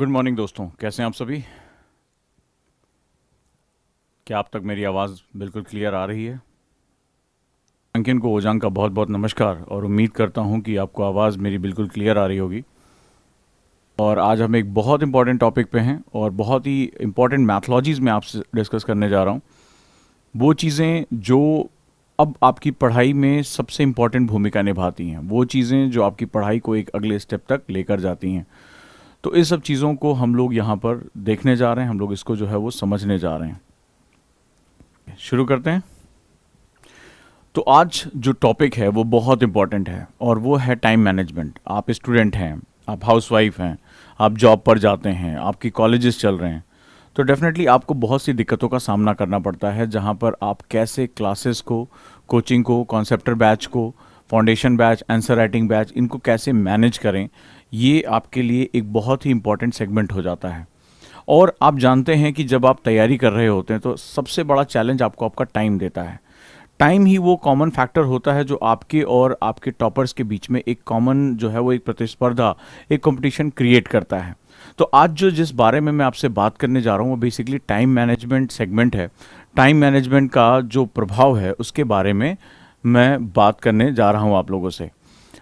Good morning दोस्तों, कैसे हैं आप सभी। क्या आप तक मेरी आवाज़ बिल्कुल क्लियर आ रही है। अंकिन को ओजांग का बहुत बहुत नमस्कार और उम्मीद करता हूं कि आपको आवाज़ मेरी बिल्कुल क्लियर आ रही होगी। और आज हम एक बहुत इंपॉर्टेंट टॉपिक पे हैं और बहुत ही इंपॉर्टेंट मैथोलॉजीज़ में आपसे डिस्कस करने जा रहा हूं। वो चीज़ें जो अब आपकी पढ़ाई में सबसे इम्पॉर्टेंट भूमिका निभाती हैं, वो चीज़ें जो आपकी पढ़ाई को एक अगले स्टेप तक लेकर जाती हैं। तो इस सब चीज़ों को हम लोग यहाँ पर देखने जा रहे हैं, हम लोग इसको जो है वो समझने जा रहे हैं। शुरू करते हैं। तो आज जो टॉपिक है वो बहुत इंपॉर्टेंट है और वो है टाइम मैनेजमेंट। आप स्टूडेंट हैं, आप हाउसवाइफ हैं, आप जॉब पर जाते हैं, आपकी कॉलेजेस चल रहे हैं, तो डेफिनेटली आपको बहुत सी दिक्कतों का सामना करना पड़ता है, जहाँ पर आप कैसे क्लासेस को, कोचिंग को, कॉन्सेप्टर बैच को, foundation batch, answer writing batch, इनको कैसे मैनेज करें। ये आपके लिए एक बहुत ही इंपॉर्टेंट सेगमेंट हो जाता है। और आप जानते हैं कि जब आप तैयारी कर रहे होते हैं तो सबसे बड़ा चैलेंज आपको आपका टाइम देता है। टाइम ही वो कॉमन फैक्टर होता है जो आपके और आपके टॉपर्स के बीच में एक कॉमन जो है वो एक प्रतिस्पर्धा, एक कंपटीशन क्रिएट करता है। तो आज जो जिस बारे में मैं आपसे बात करने जा रहा हूँ वो बेसिकली टाइम मैनेजमेंट सेगमेंट है। टाइम मैनेजमेंट का जो प्रभाव है उसके बारे में मैं बात करने जा रहा हूँ आप लोगों से।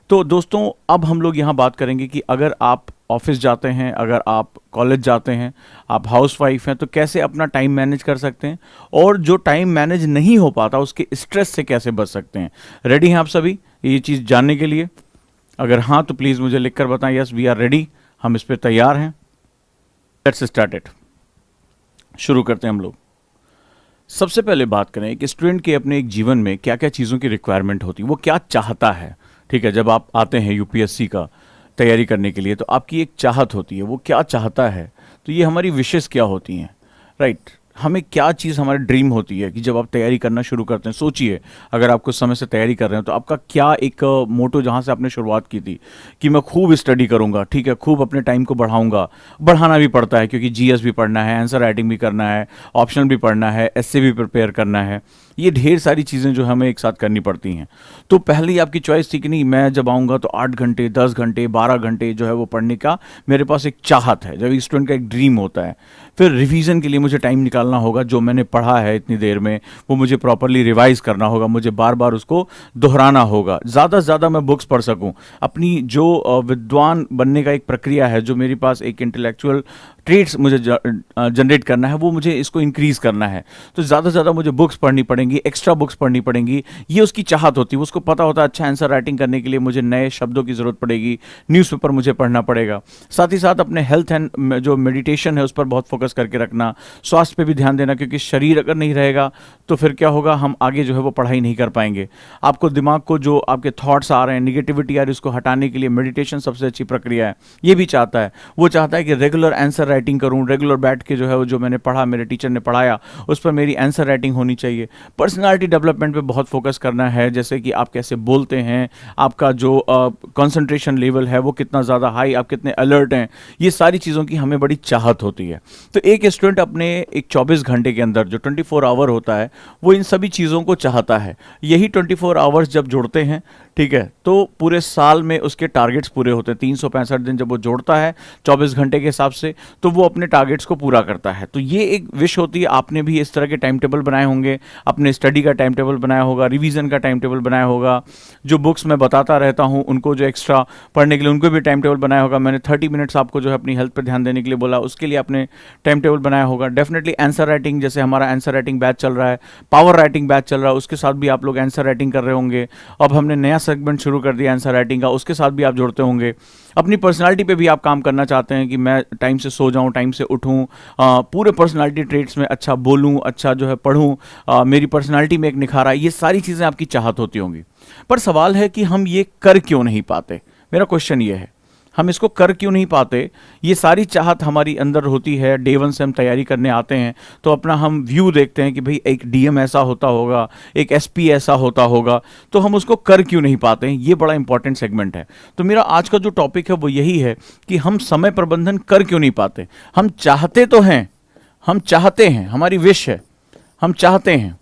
तो दोस्तों, अब हम लोग यहाँ बात करेंगे कि अगर आप ऑफिस जाते हैं, अगर आप कॉलेज जाते हैं, आप हाउसवाइफ हैं, तो कैसे अपना टाइम मैनेज कर सकते हैं और जो टाइम मैनेज नहीं हो पाता उसके स्ट्रेस से कैसे बच सकते हैं। रेडी हैं आप सभी ये चीज़ जानने के लिए? अगर हाँ तो प्लीज़ मुझे लिखकर बताएं, यस वी आर रेडी, हम इस पर तैयार हैं। Let's start it. शुरू करते हैं हम लोग। सबसे पहले बात करें कि स्टूडेंट के अपने एक जीवन में क्या क्या चीज़ों की रिक्वायरमेंट होती है, वो क्या चाहता है। ठीक है, जब आप आते हैं यूपीएससी का तैयारी करने के लिए तो आपकी एक चाहत होती है, वो क्या चाहता है। तो ये हमारी विशेस क्या होती हैं, राइट। हमें क्या चीज़ हमारी ड्रीम होती है कि जब आप तैयारी करना शुरू करते हैं, सोचिए अगर आप कुछ समय से तैयारी कर रहे हैं तो आपका क्या एक मोटो, जहाँ से आपने शुरुआत की थी कि मैं खूब स्टडी करूंगा, ठीक है, खूब अपने टाइम को बढ़ाऊंगा। बढ़ाना भी पड़ता है क्योंकि जीएस भी पढ़ना है, आंसर राइटिंग भी करना है, ऑप्शनल भी पढ़ना है, एसए भी प्रिपेयर करना है। ये ढेर सारी चीज़ें जो हमें एक साथ करनी पड़ती हैं। तो पहले ही आपकी चॉइस थी कि नहीं, मैं जब आऊँगा तो 8 घंटे, 10 घंटे, 12 घंटे जो है वो पढ़ने का मेरे पास एक चाहत है, जब स्टूडेंट का एक ड्रीम होता है। फिर रिवीजन के लिए मुझे टाइम निकालना होगा, जो मैंने पढ़ा है इतनी देर में वो मुझे प्रॉपरली रिवाइज करना होगा, मुझे बार बार उसको दोहराना होगा, ज़्यादा से ज़्यादा मैं बुक्स पढ़ सकूँ। अपनी जो विद्वान बनने का एक प्रक्रिया है, जो मेरे पास एक इंटेलेक्चुअल ट्रेड्स मुझे जनरेट करना है, वो मुझे इसको इंक्रीज़ करना है। तो ज़्यादा से ज़्यादा मुझे बुक्स पढ़नी पड़ेंगी, एक्स्ट्रा बुक्स पढ़नी पड़ेंगी। ये उसकी चाहत होती है, उसको पता होता है अच्छा आंसर राइटिंग करने के लिए मुझे नए शब्दों की ज़रूरत पड़ेगी, न्यूज़पेपर मुझे पढ़ना पड़ेगा। साथ ही साथ अपने हेल्थ एंड जो मेडिटेशन है उस पर बहुत फोकस करके रखना, स्वास्थ्य पे भी ध्यान देना, क्योंकि शरीर अगर नहीं रहेगा तो फिर क्या होगा, हम आगे जो है वो पढ़ाई नहीं कर पाएंगे। आपको दिमाग को जो आपके थॉट्स आ रहे हैं, निगेटिविटी आ रही है, उसको हटाने के लिए मेडिटेशन सबसे अच्छी प्रक्रिया है। ये भी चाहता है, वो चाहता है कि रेगुलर आंसर राइटिंग करूं, रेगुलर बैठ के जो है वो जो मैंने पढ़ा, मेरे टीचर ने पढ़ाया, उस पर मेरी आंसर राइटिंग होनी चाहिए। पर्सनालिटी डेवलपमेंट पे बहुत फोकस करना है, जैसे कि आप कैसे बोलते हैं, आपका जो कंसंट्रेशन लेवल है वो कितना ज़्यादा हाई, आप कितने अलर्ट हैं, ये सारी चीज़ों की हमें बड़ी चाहत होती है। तो एक स्टूडेंट अपने एक 24 घंटे के अंदर जो 24 आवर होता है वो इन सभी चीज़ों को चाहता है। यही 24 आवर्स जब जोड़ते हैं, ठीक है, तो पूरे साल में उसके टारगेट्स पूरे होते हैं। 365 दिन जब वो जोड़ता है 24 घंटे के हिसाब से, तो वो अपने टारगेट्स को पूरा करता है। तो ये एक विश होती है। आपने भी इस तरह के टाइम टेबल बनाए होंगे, अपने स्टडी का टाइम टेबल बनाया होगा, रिवीजन का टाइम टेबल बनाया होगा, जो बुक्स मैं बताता रहता हूँ उनको जो एक्स्ट्रा पढ़ने के लिए उनको भी टाइम टेबल बनाया होगा। मैंने 30 मिनट्स आपको जो है अपनी हेल्थ पर ध्यान देने के लिए बोला, उसके लिए आपने टाइम टेबल बनाया होगा। डेफिनेटली आंसर राइटिंग, जैसे हमारा आंसर राइटिंग बैच चल रहा है, पावर राइटिंग बैच चल रहा है, उसके साथ भी आप लोग आंसर राइटिंग कर रहे होंगे। अब हमने नया सेगमेंट शुरू कर दिया आंसर राइटिंग का, उसके साथ भी आप जुड़ते होंगे। अपनी पर्सनालिटी पे भी आप काम करना चाहते हैं कि मैं टाइम से सो जाऊं, टाइम से उठूं, पूरे पर्सनालिटी ट्रेट्स में अच्छा बोलूं, अच्छा जो है पढ़ूं, मेरी पर्सनालिटी में एक निखार आए। ये सारी चीज़ें आपकी चाहत होती होंगी। पर सवाल है कि हम ये कर क्यों नहीं पाते। मेरा क्वेश्चन ये है, हम इसको कर क्यों नहीं पाते। ये सारी चाहत हमारी अंदर होती है। डे वन से हम तैयारी करने आते हैं तो अपना हम व्यू देखते हैं कि भाई एक डीएम ऐसा होता होगा, एक एसपी ऐसा होता होगा, तो हम उसको कर क्यों नहीं पाते हैं। ये बड़ा इंपॉर्टेंट सेगमेंट है। तो मेरा आज का जो टॉपिक है वो यही है कि हम समय प्रबंधन कर क्यों नहीं पाते। हम चाहते तो हैं, हम चाहते हैं, हमारी विश है, हम चाहते हैं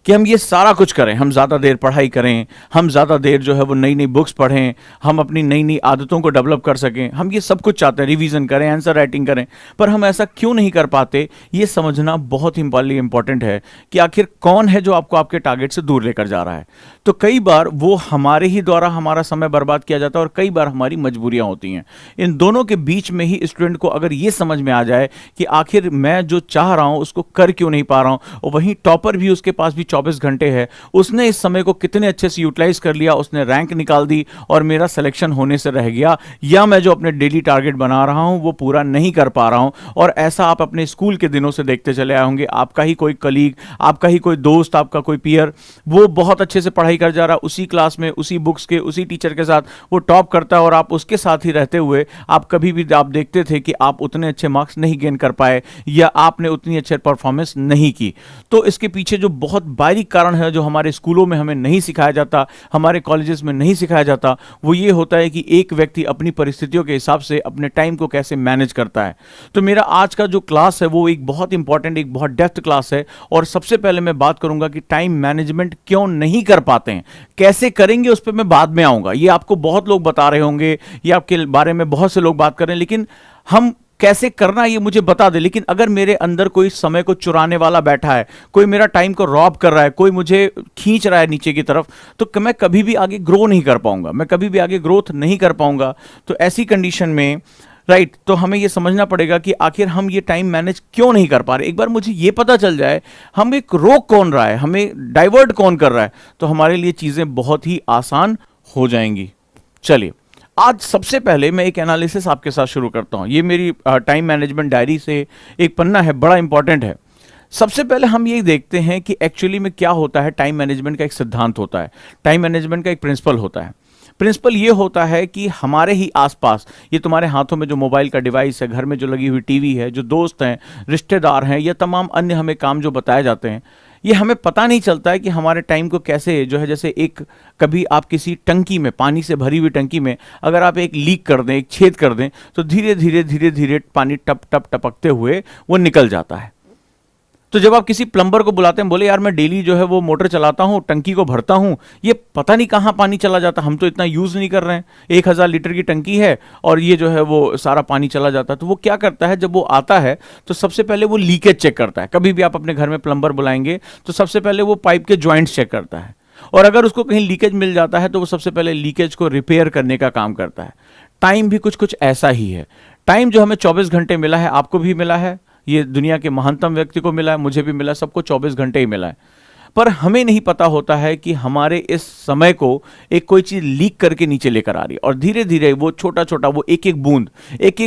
कि हम ये सारा कुछ करें, हम ज़्यादा देर पढ़ाई करें, हम ज़्यादा देर जो है वो नई नई बुक्स पढ़ें, हम अपनी नई नई आदतों को डेवलप कर सकें, हम ये सब कुछ चाहते हैं, रिवीजन करें, आंसर राइटिंग करें, पर हम ऐसा क्यों नहीं कर पाते, ये समझना बहुत ही इंपॉर्टेंट है कि आखिर कौन है जो आपको आपके टारगेट से दूर लेकर जा रहा है। तो कई बार वो हमारे ही द्वारा हमारा समय बर्बाद किया जाता है और कई बार हमारी मजबूरियां होती हैं। इन दोनों के बीच में ही स्टूडेंट को अगर ये समझ में आ जाए कि आखिर मैं जो चाह रहा हूं उसको कर क्यों नहीं पा रहा हूं, और वहीं टॉपर भी, उसके पास भी 24 घंटे है, उसने इस समय को कितने अच्छे से यूटिलाइज कर लिया, उसने रैंक निकाल दी और मेरा सिलेक्शन होने से रह गया, या मैं जो अपने डेली टारगेट बना रहा हूं वो पूरा नहीं कर पा रहा हूं। और ऐसा आप अपने स्कूल के दिनों से देखते चले आए होंगे, आपका ही कोई कलीग, आपका ही कोई दोस्त, आपका कोई पीयर, वो बहुत अच्छे से पढ़ाई कर जा रहा, उसी क्लास में, उसी बुक्स के, उसी टीचर के साथ वो टॉप करता है, और आप उसके साथ ही रहते हुए आप कभी भी आप देखते थे कि आप उतने अच्छे मार्क्स नहीं गेन कर पाए या आपने उतनी अच्छे परफॉर्मेंस नहीं की। तो इसके पीछे जो बहुत बारीक कारण है, जो हमारे स्कूलों में हमें नहीं सिखाया जाता, हमारे कॉलेजेस में नहीं सिखाया जाता, वो ये होता है कि एक व्यक्ति अपनी परिस्थितियों के हिसाब से अपने टाइम को कैसे मैनेज करता है। तो मेरा आज का जो क्लास है वो एक बहुत इंपॉर्टेंट, एक बहुत डेप्थ क्लास है, और सबसे पहले मैं बात करूंगा कि टाइम मैनेजमेंट क्यों नहीं कर पाते हैं, कैसे करेंगे उस पर मैं बाद में आऊंगा। ये आपको बहुत लोग बता रहे होंगे, ये आपके बारे में बहुत से लोग बात कर रहे हैं, लेकिन हम कैसे करना ये मुझे बता दे। लेकिन अगर मेरे अंदर कोई समय को चुराने वाला बैठा है, कोई मेरा टाइम को रॉब कर रहा है, कोई मुझे खींच रहा है नीचे की तरफ, तो मैं कभी भी आगे ग्रो नहीं कर पाऊंगा, मैं कभी भी आगे ग्रोथ नहीं कर पाऊंगा। तो ऐसी कंडीशन में राइट, तो हमें ये समझना पड़ेगा कि आखिर हम ये टाइम मैनेज क्यों नहीं कर पा रहे। एक बार मुझे ये पता चल जाए हम एक रोक कौन रहा है, हमें डाइवर्ट कौन कर रहा है, तो हमारे लिए चीजें बहुत ही आसान हो जाएंगी। चलिए, आज सबसे पहले मैं एक एनालिसिस आपके साथ शुरू करता हूं। ये मेरी टाइम मैनेजमेंट डायरी से एक पन्ना है, बड़ा इंपॉर्टेंट है। सबसे पहले हम ये देखते हैं कि एक्चुअली में क्या होता है। टाइम मैनेजमेंट का एक सिद्धांत होता है, टाइम मैनेजमेंट का एक प्रिंसिपल होता है। प्रिंसिपल ये होता है कि हमारे ही आसपास, ये तुम्हारे हाथों में जो मोबाइल का डिवाइस है, घर में जो लगी हुई टीवी है, जो दोस्त हैं, रिश्तेदार हैं, या तमाम अन्य हमें काम जो बताए जाते हैं, ये हमें पता नहीं चलता है कि हमारे टाइम को कैसे जो है, जैसे एक कभी आप किसी टंकी में, पानी से भरी हुई टंकी में अगर आप एक लीक कर दें, एक छेद कर दें, तो धीरे धीरे धीरे धीरे पानी टप टप टपकते हुए वो निकल जाता है। तो जब आप किसी प्लम्बर को बुलाते हैं, बोले यार मैं डेली जो है वो मोटर चलाता हूँ, टंकी को भरता हूँ, ये पता नहीं कहाँ पानी चला जाता, हम तो इतना यूज़ नहीं कर रहे हैं, 1000 लीटर की टंकी है और ये जो है वो सारा पानी चला जाता है। तो वो क्या करता है, जब वो आता है तो सबसे पहले वो लीकेज चेक करता है। कभी भी आप अपने घर में प्लम्बर बुलाएंगे तो सबसे पहले वो पाइप के जॉइंट्स चेक करता है, और अगर उसको कहीं लीकेज मिल जाता है तो वो सबसे पहले लीकेज को रिपेयर करने का काम करता है। टाइम भी कुछ कुछ ऐसा ही है। टाइम जो हमें 24 घंटे मिला है, आपको भी मिला है, ये दुनिया के महानतम व्यक्ति को मिला है, मुझे भी मिला है, सबको 24 घंटे ही मिला है। पर हमें नहीं पता होता है कि हमारे इस समय को एक कोई चीज़ लीक करके नीचे लेकर आ रही है, और धीरे धीरे वो छोटा छोटा, वो एक एक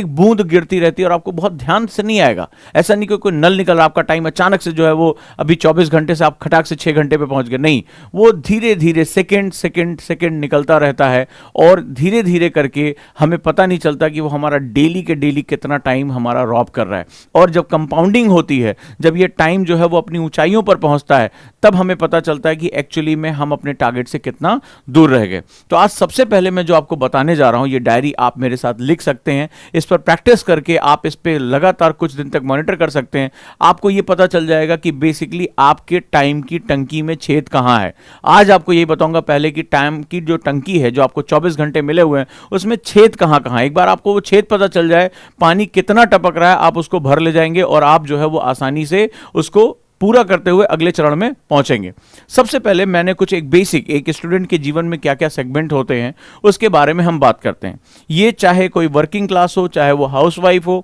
बूंद गिरती रहती है, और आपको बहुत ध्यान से नहीं आएगा। ऐसा नहीं कि कोई नल निकल रहा, आपका टाइम अचानक से जो है वो अभी 24 घंटे से आप खटाक से 6 घंटे पे पहुंच गए, नहीं, वो धीरे धीरे सेकेंड सेकेंड सेकेंड निकलता रहता है, और धीरे धीरे करके हमें पता नहीं चलता कि वो हमारा डेली के डेली कितना टाइम हमारा रॉब कर रहा है। और जब कंपाउंडिंग होती है, जब ये टाइम जो है वो अपनी ऊंचाइयों पर पहुंचता है, तब हमें पता चलता है कि एक्चुअली में हम अपने टारगेट से कितना दूर रह गए। तो आज सबसे पहले मैं जो आपको बताने जा रहा हूं, ये डायरी आप मेरे साथ लिख सकते हैं, इस पर प्रैक्टिस करके आप इस पे लगातार कुछ दिन तक मॉनिटर कर सकते हैं। आपको ये पता चल जाएगा कि बेसिकली आपके टाइम की टंकी में छेद कहां है। आज आपको ये बताऊंगा पहले कि टाइम की जो टंकी है, जो आपको 24 घंटे मिले हुए हैं, उसमें छेद कहां कहां है। एक बार आपको वो छेद पता चल जाए, पानी कितना टपक रहा है, आप उसको भर ले जाएंगे और आप जो है वो आसानी से उसको पूरा करते हुए अगले चरण में पहुंचेंगे। सबसे पहले मैंने कुछ एक बेसिक, एक स्टूडेंट के जीवन में क्या क्या सेगमेंट होते हैं उसके बारे में हम बात करते हैं। ये चाहे कोई वर्किंग क्लास हो, चाहे वो हाउसवाइफ हो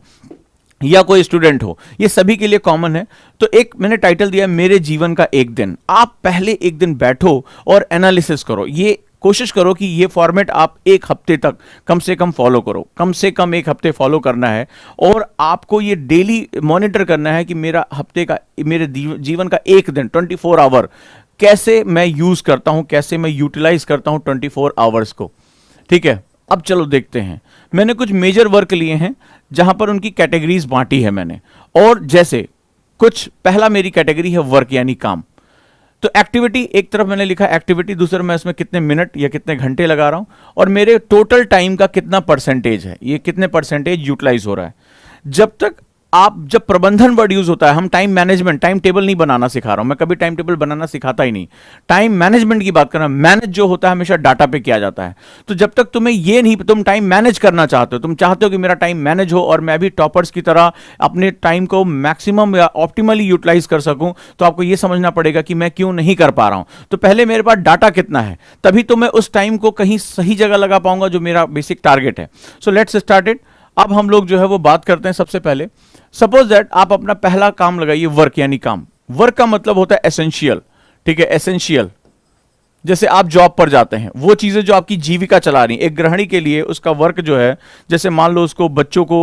या कोई स्टूडेंट हो, ये सभी के लिए कॉमन है। तो एक मैंने टाइटल दिया मेरे जीवन का एक दिन। आप पहले एक दिन बैठो और एनालिसिस करो। ये कोशिश करो कि ये फॉर्मेट आप एक हफ्ते तक कम से कम फॉलो करो, कम से कम एक हफ्ते फॉलो करना है, और आपको ये डेली मॉनिटर करना है कि मेरा हफ्ते का, मेरे जीवन का एक दिन 24 आवर कैसे मैं यूज करता हूं, कैसे मैं यूटिलाइज करता हूं 24 आवर्स को। ठीक है, अब चलो देखते हैं। मैंने कुछ मेजर वर्क लिए हैं जहां पर उनकी कैटेगरीज बांटी है मैंने, और जैसे कुछ, पहला मेरी कैटेगरी है वर्क यानी काम। तो एक्टिविटी एक तरफ मैंने लिखा एक्टिविटी, दूसरे मैं इसमें कितने मिनट या कितने घंटे लगा रहा हूं, और मेरे टोटल टाइम का कितना परसेंटेज है, ये कितने परसेंटेज यूटिलाइज हो रहा है। जब तक आप जब प्रबंधन वर्ड यूज होता है, हम टाइम मैनेजमेंट, टाइम टेबल नहीं बनाना सिखा रहा हूं मैं, कभी टाइम टेबल बनाना सिखाता ही नहीं, टाइम मैनेजमेंट की बात कर रहा हूं। मैनेज जो होता है हमेशा डाटा पे किया जाता है। तो जब तक तुम्हें ये नहीं, तुम टाइम मैनेज करना चाहते हो, तुम चाहते हो कि मेरा टाइम मैनेज हो और मैं भी टॉपर्स की तरह अपने टाइम को मैक्सिमम या ऑप्टिमली यूटिलाइज कर सकूं, तो आपको यह समझना पड़ेगा कि मैं क्यों नहीं कर पा रहा हूं। तो पहले मेरे पास डाटा कितना है, तभी तो मैं उस टाइम को कहीं सही जगह लगा पाऊंगा जो मेरा बेसिक टारगेट है। So let's start it. अब हम लोग जो है वो बात करते हैं। सबसे पहले सपोज दैट आप अपना पहला काम लगाइए, वर्क यानी काम। वर्क का मतलब होता है एसेंशियल, ठीक है, एसेंशियल। जैसे आप जॉब पर जाते हैं, वो चीजें जो आपकी जीविका चला रही, एक गृहिणी के लिए उसका वर्क जो है, जैसे मान लो उसको बच्चों को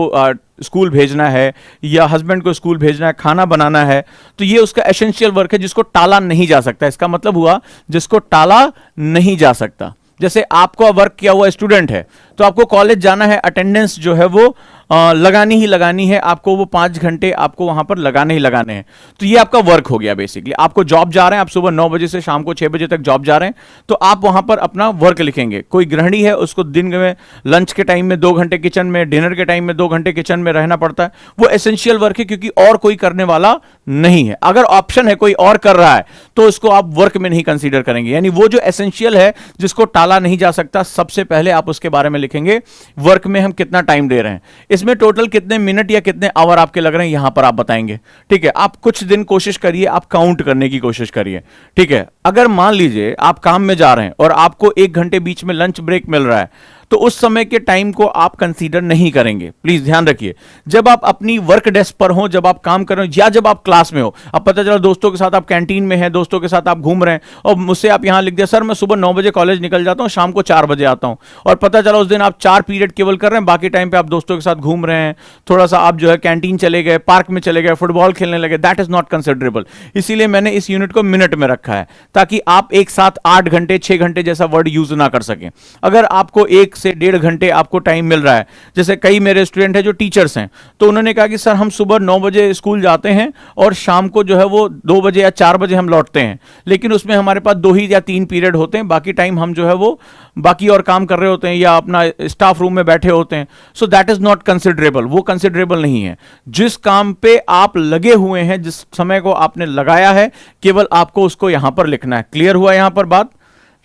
स्कूल भेजना है या हस्बैंड को स्कूल भेजना है, खाना बनाना है, तो ये उसका एसेंशियल वर्क है जिसको टाला नहीं जा सकता। इसका मतलब हुआ जिसको टाला नहीं जा सकता। जैसे आपका वर्क किया हुआ स्टूडेंट है तो आपको कॉलेज जाना है, अटेंडेंस जो है वो लगानी ही लगानी है, आपको वो 5 घंटे आपको वहां पर लगाने ही लगाने हैं। तो ये आपका वर्क हो गया बेसिकली। आपको जॉब जा रहे हैं, आप सुबह 9 बजे से शाम को 6 बजे तक जॉब जा रहे हैं, तो आप वहां पर अपना वर्क लिखेंगे। कोई गृहिणी है, उसको दिन में लंच के टाइम में 2 घंटे किचन में, डिनर के टाइम में 2 घंटे किचन में रहना पड़ता है। वो एसेंशियल वर्क है क्योंकि और कोई करने वाला नहीं है। अगर ऑप्शन है कोई और कर रहा है तो उसको आप वर्क में नहीं कंसीडर करेंगे। यानी वो जो एसेंशियल है जिसको टाला नहीं जा सकता, सबसे पहले आप उसके बारे में लिखेंगे। वर्क में हम कितना टाइम दे रहे हैं, इसमें टोटल कितने मिनट या कितने आवर आपके लग रहे हैं, यहां पर आप बताएंगे। ठीक है, आप कुछ दिन कोशिश करिए, आप काउंट करने की कोशिश करिए। ठीक है, अगर मान लीजिए आप काम में जा रहे हैं और आपको 1 घंटे बीच में लंच ब्रेक मिल रहा है, तो उस समय के टाइम को आप कंसीडर नहीं करेंगे। प्लीज ध्यान रखिए, जब आप अपनी वर्क डेस्क पर हो, जब आप काम कर रहे हो या जब आप क्लास में हो, अब पता चला दोस्तों के साथ आप कैंटीन में हैं, दोस्तों के साथ आप घूम रहे हैं और मुझसे आप यहां लिख दिया सर मैं सुबह 9 बजे कॉलेज निकल जाता हूं, शाम को 4 बजे आता हूं, और पता चला उस दिन आप 4 पीरियड केवल कर रहे हैं, बाकी टाइम पे आप दोस्तों के साथ घूम रहे हैं, थोड़ा सा आप जो है कैंटीन चले गए, पार्क में चले गए, फुटबॉल खेलने लगे, दैट इज नॉट कंसिडरेबल। इसीलिए मैंने इस यूनिट को मिनट में रखा है ताकि आप एक साथ 8 घंटे 6 घंटे जैसा वर्ड यूज ना कर सकें। अगर आपको 1 से 1.5 घंटे आपको टाइम मिल रहा है, जैसे कई मेरे स्टूडेंट हैं जो टीचर्स हैं, तो उन्होंने कहा कि सर हम सुबह 9 बजे स्कूल जाते हैं और शाम को जो है वो 2 बजे या 4 बजे हम लौटते हैं, लेकिन उसमें हमारे पास 2 ही या 3 पीरियड होते हैं, बाकी टाइम हम जो है वो बाकी और काम कर रहे होते हैं या अपना स्टाफ रूम में बैठे होते हैं। So that is not considerable, वो कंसिडरेबल नहीं है। जिस काम पे आप लगे हुए हैं, जिस समय को आपने लगाया है, केवल आपको उसको यहां पर लिखना है। क्लियर हुआ यहां पर बात?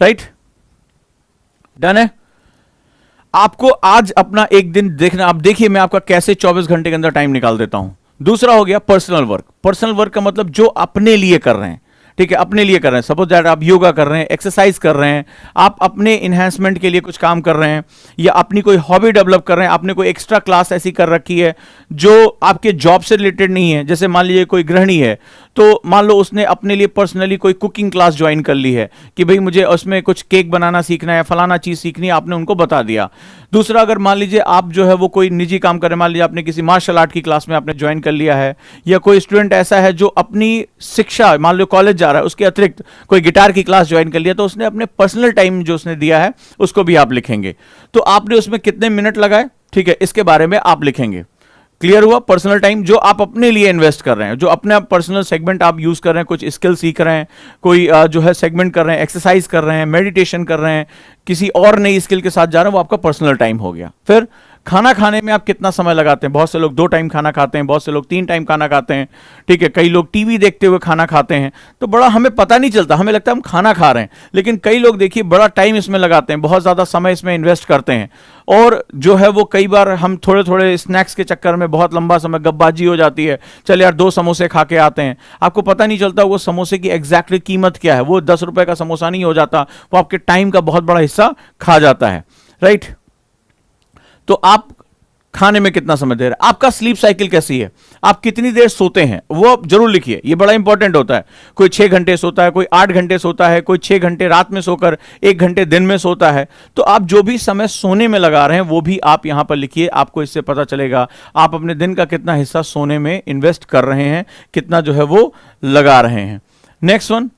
राइट, डन है। आपको आज अपना एक दिन देखना, आप देखिए मैं आपका कैसे 24 घंटे के अंदर टाइम निकाल देता हूं। दूसरा हो गया पर्सनल वर्क। पर्सनल वर्क का मतलब जो अपने लिए कर रहे हैं, ठीक है, अपने लिए कर रहे हैं। सपोज दैट आप योगा कर रहे हैं, एक्सरसाइज कर रहे हैं, आप अपने इन्हेंसमेंट के लिए कुछ काम कर रहे हैं या अपनी कोई हॉबी डेवलप कर रहे हैं, आपने कोई एक्स्ट्रा क्लास ऐसी कर रखी है जो आपके जॉब से रिलेटेड नहीं है। जैसे मान लीजिए कोई गृहिणी है तो मान लो उसने अपने लिए पर्सनली कोई कुकिंग क्लास ज्वाइन कर ली है कि भाई मुझे उसमें कुछ केक बनाना सीखना है, फलाना चीज सीखनी है, आपने उनको बता दिया। दूसरा, अगर मान लीजिए आप जो है वो कोई निजी काम कर रहे हैं, मान लीजिए आपने किसी मार्शल आर्ट की क्लास में आपने ज्वाइन कर लिया है, या कोई स्टूडेंट ऐसा है जो अपनी शिक्षा, मान लो कॉलेज जा रहा है, उसके अतिरिक्त कोई गिटार की क्लास ज्वाइन कर लिया, तो उसने अपने पर्सनल टाइम जो उसने दिया है उसको भी आप लिखेंगे। तो आपने उसमें कितने मिनट लगाए, ठीक है, इसके बारे में आप लिखेंगे। क्लियर हुआ? पर्सनल टाइम जो आप अपने लिए इन्वेस्ट कर रहे हैं, जो अपना पर्सनल सेगमेंट आप यूज कर रहे हैं, कुछ स्किल सीख रहे हैं, कोई जो है सेगमेंट कर रहे हैं, एक्सरसाइज कर रहे हैं, मेडिटेशन कर रहे हैं, किसी और नई स्किल के साथ जा रहे हैं, वो आपका पर्सनल टाइम हो गया। फिर खाना खाने में आप कितना समय लगाते हैं? बहुत से लोग 2 टाइम खाना खाते हैं, बहुत से लोग 3 टाइम खाना खाते हैं, ठीक है, कई लोग टीवी देखते हुए खाना खाते हैं, तो बड़ा हमें पता नहीं चलता, हमें लगता है हम खाना खा रहे हैं, लेकिन कई लोग देखिए बड़ा टाइम इसमें लगाते हैं, बहुत ज्यादा समय इसमें इन्वेस्ट करते हैं, और जो है वो कई बार हम थोड़े थोड़े स्नैक्स के चक्कर में बहुत लंबा समय गप्पबाजी हो जाती है। चल यार 2 समोसे खा के आते हैं, आपको पता नहीं चलता वो समोसे की एग्जैक्टली कीमत क्या है, वो 10 रुपए का समोसा नहीं हो जाता, वो आपके टाइम का बहुत बड़ा हिस्सा खा जाता है। राइट, तो आप खाने में कितना समय दे रहे हैं, आपका स्लीप साइकिल कैसी है, आप कितनी देर सोते हैं, वो आप जरूर लिखिए, ये बड़ा इंपॉर्टेंट होता है। कोई 6 घंटे सोता है, कोई 8 घंटे सोता है, कोई 6 घंटे रात में सोकर 1 घंटे दिन में सोता है। तो आप जो भी समय सोने में लगा रहे हैं वो भी आप यहां पर लिखिए, आपको इससे पता चलेगा आप अपने दिन का कितना हिस्सा सोने में इन्वेस्ट कर रहे हैं, कितना जो है वो लगा रहे हैं। नेक्स्ट वन,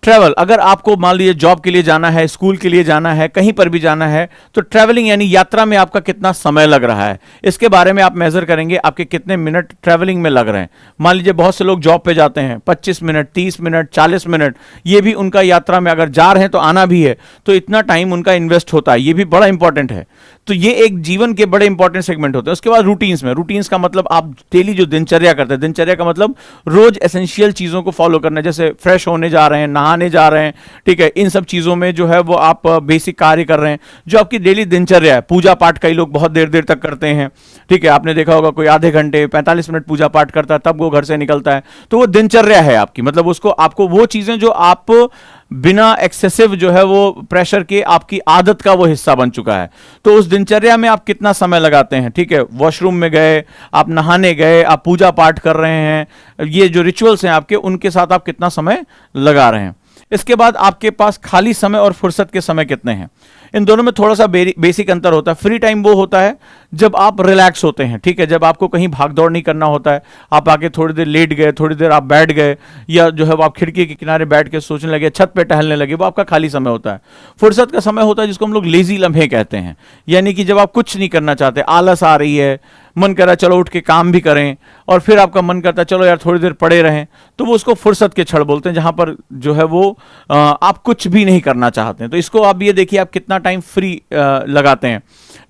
ट्रैवल, अगर आपको मान लीजिए जॉब के लिए जाना है, स्कूल के लिए जाना है, कहीं पर भी जाना है, तो ट्रैवलिंग यानी यात्रा में आपका कितना समय लग रहा है, इसके बारे में आप मेजर करेंगे आपके कितने मिनट ट्रैवलिंग में लग रहे हैं। मान लीजिए बहुत से लोग जॉब पे जाते हैं, 25 मिनट, 30 मिनट, 40 मिनट, ये भी उनका यात्रा में, अगर जा रहे हैं तो आना भी है तो इतना टाइम उनका इन्वेस्ट होता है, ये भी बड़ा इंपॉर्टेंट है। तो ये एक जीवन के बड़े इंपॉर्टेंट सेगमेंट होते हैं। उसके बाद रूटीन्स में, रूटीन्स का मतलब आप डेली जो दिनचर्या करते हैं, दिनचर्या का मतलब रोज एसेंशियल चीजों को फॉलो करना, जैसे फ्रेश होने जा रहे हैं, नहाने जा रहे हैं, ठीक है, इन सब चीजों में जो है वो आप बेसिक कार्य कर रहे हैं, जो आपकी डेली दिनचर्या है। पूजा पाठ कई लोग बहुत देर देर तक करते हैं, ठीक है, आपने देखा होगा कोई आधे घंटे 45 मिनट पूजा पाठ करता है तब वो घर से निकलता है, तो वो दिनचर्या है आपकी, मतलब उसको आपको वो चीजें जो आप बिना एक्सेसिव जो है वो प्रेशर के आपकी आदत का वो हिस्सा बन चुका है, तो उस दिनचर्या में आप कितना समय लगाते हैं, ठीक है, वॉशरूम में गए, आप नहाने गए, आप पूजा पाठ कर रहे हैं, ये जो रिचुअल्स हैं आपके, उनके साथ आप कितना समय लगा रहे हैं। इसके बाद आपके पास खाली समय और फुर्सत के समय कितने हैं, इन दोनों में थोड़ा सा बेसिक अंतर होता है। फ्री टाइम वो होता है जब आप रिलैक्स होते हैं, ठीक है, जब आपको कहीं भाग दौड़ नहीं करना होता है, आप आके थोड़ी देर लेट गए, थोड़ी देर आप बैठ गए, या जो है वो आप खिड़की के किनारे बैठ के सोचने लगे, छत पे टहलने लगे, वो आपका खाली समय होता है। फुर्सत का समय होता है जिसको हम लोग लेजी लम्हे कहते हैं, यानी कि जब आप कुछ नहीं करना चाहते, आलस आ रही है, मन कर रहा है चलो उठ के काम भी करें, और फिर आपका मन करता है चलो यार थोड़ी देर पड़े रहें, तो वो उसको फुर्सत के क्षण बोलते हैं, जहां पर जो है वो आप कुछ भी नहीं करना चाहते हैं। तो इसको आप ये देखिए आप कितना टाइम फ्री लगाते हैं,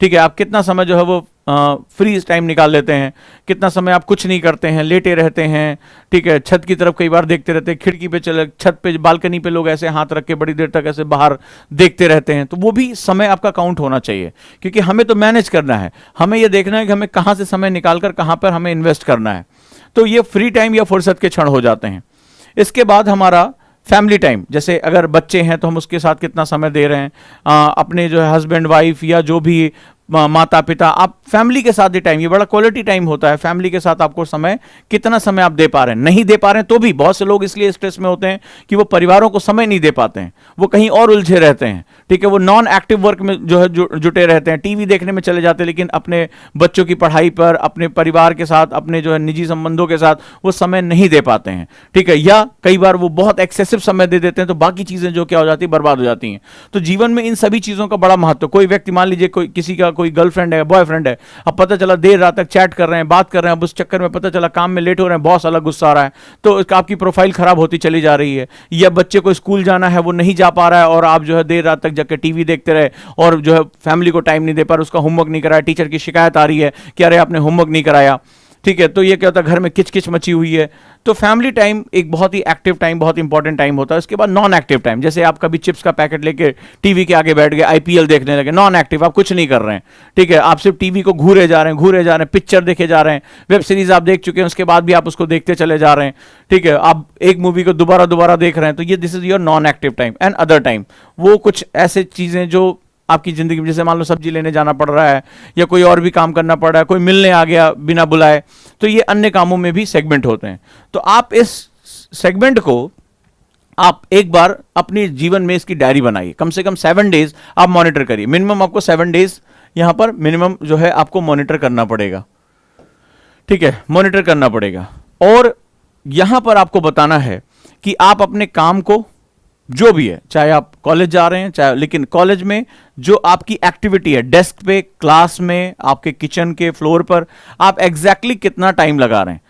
ठीक है, आप कितना समय जो है वो फ्री टाइम निकाल लेते हैं, कितना समय आप कुछ नहीं करते हैं, लेटे रहते हैं, ठीक है, छत की तरफ कई बार देखते रहते हैं, खिड़की पे चले, छत पे, बालकनी पे लोग ऐसे हाथ रख के बड़ी देर तक ऐसे बाहर देखते रहते हैं, तो वो भी समय आपका काउंट होना चाहिए, क्योंकि हमें तो मैनेज करना है, हमें ये देखना है कि हमें कहाँ से समय निकालकर कहाँ पर हमें इन्वेस्ट करना है। तो ये फ्री टाइम या फुर्सत के क्षण हो जाते हैं। इसके बाद हमारा फैमिली टाइम, जैसे अगर बच्चे हैं तो हम उसके साथ कितना समय दे रहे हैं, अपने जो है हस्बैंड वाइफ या जो भी माता पिता, आप फैमिली के साथ ही टाइम, ये बड़ा क्वालिटी टाइम होता है। फैमिली के साथ आपको समय, कितना समय आप दे पा रहे हैं, नहीं दे पा रहे हैं तो भी बहुत से लोग इसलिए स्ट्रेस में होते हैं कि वो परिवारों को समय नहीं दे पाते हैं, वो कहीं और उलझे रहते हैं, ठीक है, वो नॉन एक्टिव वर्क में जो है जुटे रहते हैं, टीवी देखने में चले जाते हैं, लेकिन अपने बच्चों की पढ़ाई पर, अपने परिवार के साथ, अपने जो है निजी संबंधों के साथ वो समय नहीं दे पाते हैं, ठीक है, या कई बार वो बहुत एक्सेसिव समय दे देते हैं, तो बाकी चीजें जो क्या हो जाती है, बर्बाद हो जाती हैं। तो जीवन में इन सभी चीजों का बड़ा महत्व। कोई व्यक्ति, मान लीजिए कोई किसी का कोई गर्लफ्रेंड है, बॉयफ्रेंड है, अब पता चला देर रात तक चैट कर रहे हैं, बात कर रहे हैं, अब उस चक्कर में पता चला काम में लेट हो रहे हैं, बॉस अलग गुस्सा आ रहा है, तो आपकी प्रोफाइल खराब होती चली जा रही है। या बच्चे को स्कूल जाना है, वो नहीं जा पा रहा है, और आप जो है देर रात तक जाकर टीवी देखते रहे और जो है फैमिली को टाइम नहीं दे पा रहे, उसका होमवर्क नहीं कराया, टीचर की शिकायत आ रही है कि अरे आपने होमवर्क नहीं कराया, ठीक है, तो ये क्या होता है, घर में किचकिच मची हुई है। तो फैमिली टाइम एक बहुत ही एक्टिव टाइम, बहुत इंपॉर्टेंट टाइम होता है। उसके बाद नॉन एक्टिव टाइम, जैसे आप कभी चिप्स का पैकेट लेके टीवी के आगे बैठ गए, आईपीएल देखने लगे, नॉन एक्टिव, आप कुछ नहीं कर रहे हैं, ठीक है, आप सिर्फ टीवी को घूरे जा रहे हैं, घूरे जा रहे हैं, पिक्चर देखे जा रहे हैं, वेब सीरीज आप देख चुके हैं, उसके बाद भी आप उसको देखते चले जा रहे हैं, ठीक है, आप एक मूवी को दोबारा दोबारा देख रहे हैं, तो ये this is your non active time. And other time, वो कुछ ऐसे चीजें जो आपकी जिंदगी में, जैसे मान लो सब्जी लेने जाना पड़ रहा है, या कोई और भी काम करना पड़ रहा है, कोई मिलने आ गया बिना बुलाए, तो ये अन्य कामों में भी सेगमेंट होते हैं। तो आप इस सेगमेंट को आप एक बार अपने जीवन में इसकी डायरी बनाइए, कम से कम 7 डेज आप मॉनिटर करिए, मिनिमम आपको 7 डेज यहां पर मिनिमम जो है आपको मॉनिटर करना पड़ेगा, ठीक है, मॉनिटर करना पड़ेगा। और यहां पर आपको बताना है कि आप अपने काम को, जो भी है, चाहे आप कॉलेज जा रहे हैं, चाहे, लेकिन कॉलेज में जो आपकी एक्टिविटी है, डेस्क पे, क्लास में, आपके किचन के फ्लोर पर, आप एग्जैक्टली कितना टाइम लगा रहे हैं,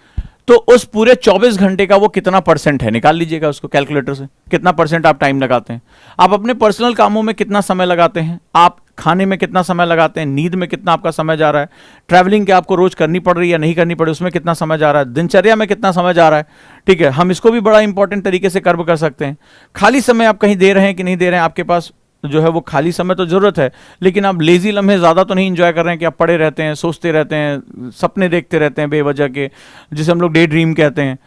तो उस पूरे 24 घंटे का वो कितना परसेंट है, निकाल लीजिएगा उसको कैलकुलेटर से, कितना परसेंट आप टाइम लगाते हैं। आप अपने पर्सनल कामों में कितना समय लगाते हैं, आप खाने में कितना समय लगाते हैं, नींद में कितना आपका समय जा रहा है, ट्रैवलिंग क्या आपको रोज करनी पड़ रही है या नहीं करनी पड़ रही, उसमें कितना समय जा रहा है, दिनचर्या में कितना समय जा रहा है, ठीक है, हम इसको भी बड़ा इंपॉर्टेंट तरीके से कर्व कर सकते हैं। खाली समय आप कहीं दे रहे हैं कि नहीं दे रहे हैं, आपके पास जो है वो खाली समय तो जरूरत है, लेकिन आप लेजी लम्हे ज्यादा तो नहीं एंजॉय कर रहे हैं कि आप पड़े रहते हैं, सोचते रहते हैं, सपने देखते रहते हैं बेवजह के, जिसे हम लोग डे ड्रीम कहते हैं।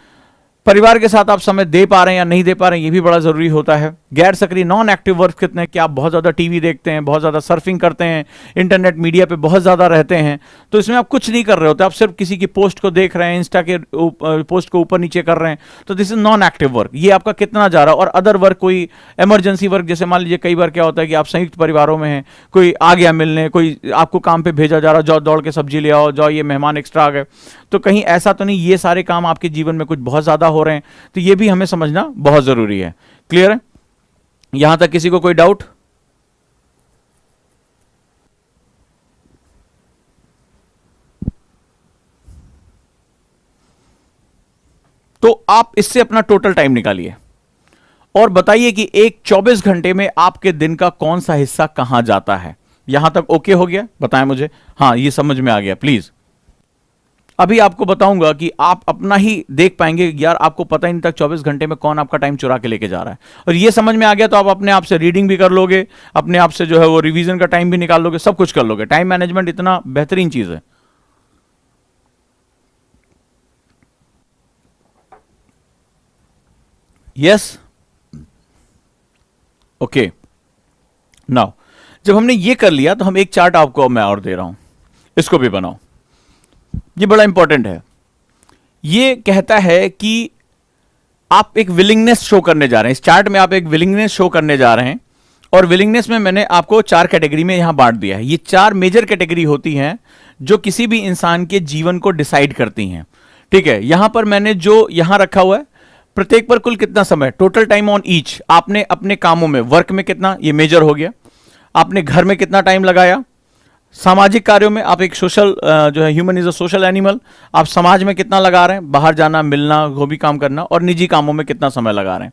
परिवार के साथ आप समय दे पा रहे हैं या नहीं दे पा रहे हैं, ये भी बड़ा जरूरी होता है। गैर सक्रिय नॉन एक्टिव वर्क कितने हैं, कि आप बहुत ज़्यादा टीवी देखते हैं, बहुत ज़्यादा सर्फिंग करते हैं, इंटरनेट मीडिया पे बहुत ज़्यादा रहते हैं, तो इसमें आप कुछ नहीं कर रहे होते, आप सिर्फ किसी की पोस्ट को देख रहे हैं, इंस्टा के पोस्ट को ऊपर नीचे कर रहे हैं, तो this is non active work, ये आपका कितना जा रहा है। और अदर वर्क, कोई इमरजेंसी वर्क, जैसे मान लीजिए कई बार क्या होता है कि आप संयुक्त परिवारों में हैं, कोई आ गया मिलने, कोई आपको काम पे भेजा जा रहा, जाओ दौड़ के सब्जी ले आओ, जाओ ये मेहमान एक्स्ट्रा आ गए, तो कहीं ऐसा तो नहीं ये सारे काम आपके जीवन में कुछ बहुत ज़्यादा हो रहे हैं, तो ये भी हमें समझना बहुत ज़रूरी है। क्लियर है? यहां तक किसी को कोई डाउट? तो आप इससे अपना टोटल टाइम निकालिए और बताइए कि एक 24 घंटे में आपके दिन का कौन सा हिस्सा कहां जाता है। यहां तक ओके हो गया? बताएं मुझे। हाँ, ये समझ में आ गया प्लीज। अभी आपको बताऊंगा कि आप अपना ही देख पाएंगे, यार आपको पता ही नहीं तक 24 घंटे में कौन आपका टाइम चुरा के लेके जा रहा है। और ये समझ में आ गया तो आप अपने आप से रीडिंग भी कर लोगे, अपने आप से जो है वो रिवीजन का टाइम भी निकाल लोगे, सब कुछ कर लोगे। टाइम मैनेजमेंट इतना बेहतरीन चीज है। Yes, okay. नाउ जब हमने ये कर लिया तो हम एक चार्ट आपको मैं और दे रहा हूं, इसको भी बनाओ। ये बड़ा इंपॉर्टेंट है। ये कहता है कि आप एक विलिंगनेस शो करने जा रहे हैं। इस चार्ट में आप एक विलिंगनेस शो करने जा रहे हैं और विलिंगनेस में मैंने आपको 4 कैटेगरी में यहां बांट दिया है। ये 4 मेजर कैटेगरी होती हैं जो किसी भी इंसान के जीवन को डिसाइड करती हैं। ठीक है, यहां पर मैंने जो यहां रखा हुआ है, प्रत्येक पर कुल कितना समय, टोटल टाइम ऑन ईच, आपने अपने कामों में, वर्क में कितना, ये मेजर हो गया। आपने घर में कितना टाइम लगाया, सामाजिक कार्यों में, आप एक सोशल जो है, human is a social animal, आप समाज में कितना लगा रहे हैं, बाहर जाना, मिलना, वो भी काम करना, और निजी कामों में कितना समय लगा रहे हैं।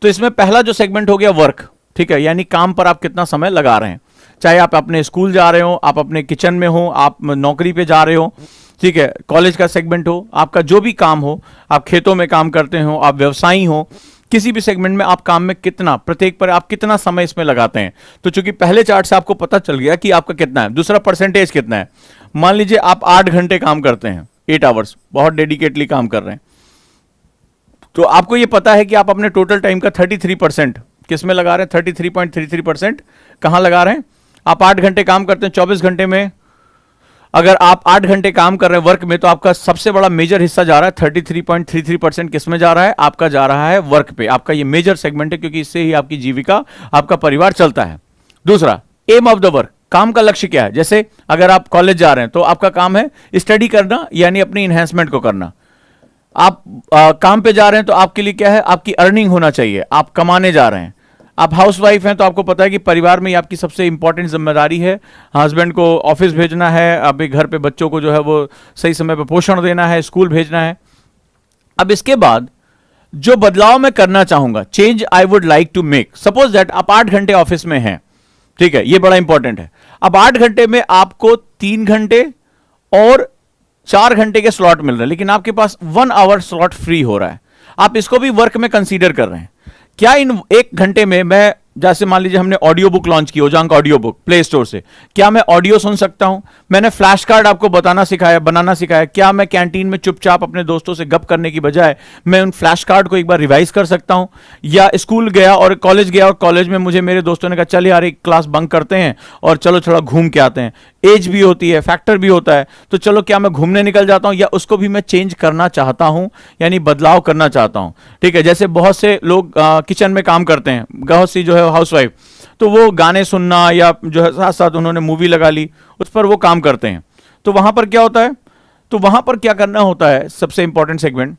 तो इसमें पहला जो सेगमेंट हो गया वर्क, ठीक है, यानी काम पर आप कितना समय लगा रहे हैं। चाहे आप अपने स्कूल जा रहे हो, आप अपने किचन में हो, आप नौकरी पे जा रहे हो, ठीक है, कॉलेज का सेगमेंट हो, आपका जो भी काम हो, आप खेतों में काम करते हो, आप व्यवसायी हो, किसी भी सेगमेंट में आप काम में कितना, प्रत्येक पर आप कितना समय इसमें लगाते हैं। तो चूंकि पहले चार्ट से आपको पता चल गया कि आपका कितना है, दूसरा परसेंटेज कितना है। मान लीजिए आप 8 घंटे काम करते हैं, 8 आवर्स, बहुत डेडिकेटली काम कर रहे हैं, तो आपको यह पता है कि आप अपने टोटल टाइम का 33% किस में लगा रहे हैं, 33.33% कहां लगा रहे हैं। आप 8 घंटे काम करते हैं, 24 घंटे में अगर आप 8 घंटे काम कर रहे हैं वर्क में, तो आपका सबसे बड़ा मेजर हिस्सा जा रहा है, 33.33% किस में जा रहा है, आपका जा रहा है वर्क पे। आपका ये मेजर सेगमेंट है, क्योंकि इससे ही आपकी जीविका, आपका परिवार चलता है। दूसरा, एम ऑफ द वर्क, काम का लक्ष्य क्या है। जैसे अगर आप कॉलेज जा रहे हैं तो आपका काम है स्टडी करना, यानी अपनी इन्हेंसमेंट को करना। आप काम पे जा रहे हैं तो आपके लिए क्या है, आपकी अर्निंग होना चाहिए, आप कमाने जा रहे हैं। आप हाउसवाइफ हैं तो आपको पता है कि परिवार में आपकी सबसे इंपॉर्टेंट जिम्मेदारी है, हस्बैंड को ऑफिस भेजना है, अभी घर पे बच्चों को जो है वो सही समय पर पोषण देना है, स्कूल भेजना है। अब इसके बाद जो बदलाव मैं करना चाहूंगा, change I would like to make, suppose that आप 8 घंटे ऑफिस में हैं, ठीक है, ये बड़ा इंपॉर्टेंट है। अब 8 घंटे में आपको 3 घंटे और 4 घंटे के स्लॉट मिल रहे हैं, लेकिन आपके पास 1 आवर स्लॉट फ्री हो रहा है। आप इसको भी वर्क में कंसीडर कर रहे हैं। क्या इन 1 घंटे में मैं, जैसे मान लीजिए हमने ऑडियो बुक लॉन्च की, Ojaank audio book play store से, क्या मैं ऑडियो सुन सकता हूं। मैंने फ्लैश कार्ड आपको बनाना सिखाया। क्या मैं कैंटीन में चुपचाप अपने दोस्तों से गप करने की बजाय मैं उन फ्लैश कार्ड को एक बार रिवाइज कर सकता हूं। या स्कूल गया और कॉलेज गया और कॉलेज में मुझे मेरे दोस्तों ने कहा चल यार एक क्लास बंक करते हैं और चलो थोड़ा घूम के आते हैं। एज भी होती है, फैक्टर भी होता है, तो चलो क्या मैं घूमने निकल जाता हूं, या उसको भी मैं चेंज करना चाहता हूं, यानी बदलाव करना चाहता हूं। ठीक है, जैसे बहुत से लोग किचन में काम करते हैं, बहुत सी जो है हाउसवाइफ, तो वो गाने सुनना या जो है साथ साथ उन्होंने मूवी लगा ली, उस पर वो काम करते हैं। तो वहां पर क्या होता है, तो वहां पर क्या करना होता है, सबसे इंपॉर्टेंट सेगमेंट,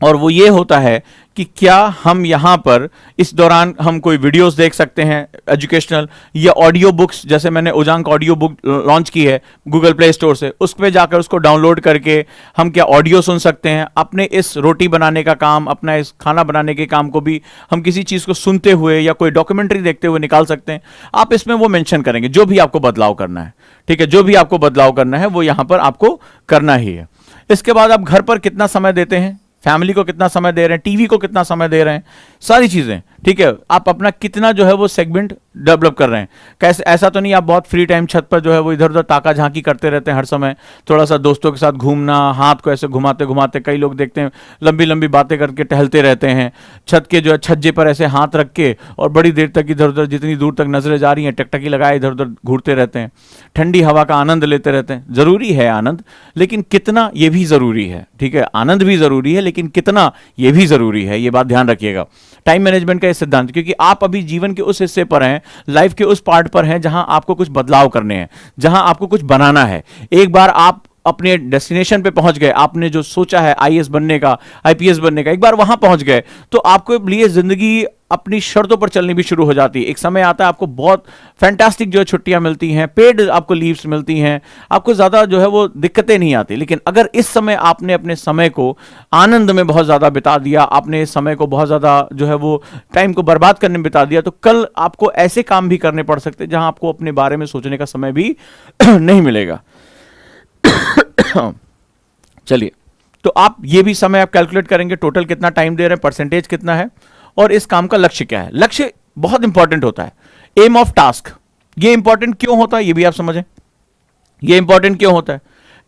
और वो ये होता है कि क्या हम यहाँ पर इस दौरान हम कोई वीडियोस देख सकते हैं एजुकेशनल, या ऑडियो बुक्स, जैसे मैंने ओजांक ऑडियो बुक लॉन्च की है गूगल प्ले स्टोर से, उस पर जाकर उसको डाउनलोड करके हम क्या ऑडियो सुन सकते हैं। अपने इस रोटी बनाने का काम, अपना इस खाना बनाने के काम को भी हम किसी चीज़ को सुनते हुए या कोई डॉक्यूमेंट्री देखते हुए निकाल सकते हैं। आप इसमें वो मेंशन करेंगे जो भी आपको बदलाव करना है। ठीक है, जो भी आपको बदलाव करना है वो यहाँ पर आपको करना ही है। इसके बाद आप घर पर कितना समय देते हैं, फैमिली को कितना समय दे रहे हैं, टीवी को कितना समय दे रहे हैं, सारी चीजें। ठीक है, आप अपना कितना जो है वो सेगमेंट डेवलप कर रहे हैं। कैसे, ऐसा तो नहीं आप बहुत फ्री टाइम छत पर जो है वो इधर उधर ताका झांकी करते रहते हैं हर समय, थोड़ा सा दोस्तों के साथ घूमना, हाथ को ऐसे घुमाते घुमाते, कई लोग देखते हैं लंबी लंबी बातें करके टहलते रहते हैं, छत के जो है छज्जे पर ऐसे हाथ रख के और बड़ी देर तक इधर उधर, जितनी दूर तक नजरें जा रही हैं टकटकी लगाए इधर उधर घूरते रहते हैं, ठंडी हवा का आनंद लेते रहते हैं। जरूरी है आनंद, लेकिन कितना ये भी जरूरी है। ठीक है, आनंद भी जरूरी है, लेकिन कितना ये भी जरूरी है, ये बात ध्यान रखिएगा। टाइम मैनेजमेंट का ये सिद्धांत, क्योंकि आप अभी जीवन के उस हिस्से पर हैं, लाइफ के उस पार्ट पर हैं जहां आपको कुछ बदलाव करने हैं, जहां आपको कुछ बनाना है। एक बार आप अपने डेस्टिनेशन पे पहुंच गए, आपने जो सोचा है आईएएस बनने का, आईपीएस बनने का, एक बार वहां पहुंच गए तो आपके लिए जिंदगी अपनी शर्तों पर चलनी भी शुरू हो जाती है। एक समय आता है आपको बहुत फैंटास्टिक जो है छुट्टियां मिलती हैं, पेड आपको लीव्स मिलती हैं, आपको ज्यादा जो है वो दिक्कतें नहीं आती। लेकिन अगर इस समय आपने अपने समय को आनंद में बहुत ज्यादा बिता दिया, आपने इस समय को बहुत ज्यादा जो है वो टाइम को बर्बाद करने में बिता दिया, तो कल आपको ऐसे काम भी करने पड़ सकते हैं जहां आपको अपने बारे में सोचने का समय भी नहीं मिलेगा। चलिए, तो आप ये भी समय आप कैलकुलेट करेंगे, टोटल कितना टाइम दे रहे हैं, परसेंटेज कितना है, और इस काम का लक्ष्य क्या है। लक्ष्य बहुत इंपॉर्टेंट होता है। एम ऑफ टास्क, ये इंपॉर्टेंट क्यों होता है ये भी आप समझें। ये इंपॉर्टेंट क्यों होता है?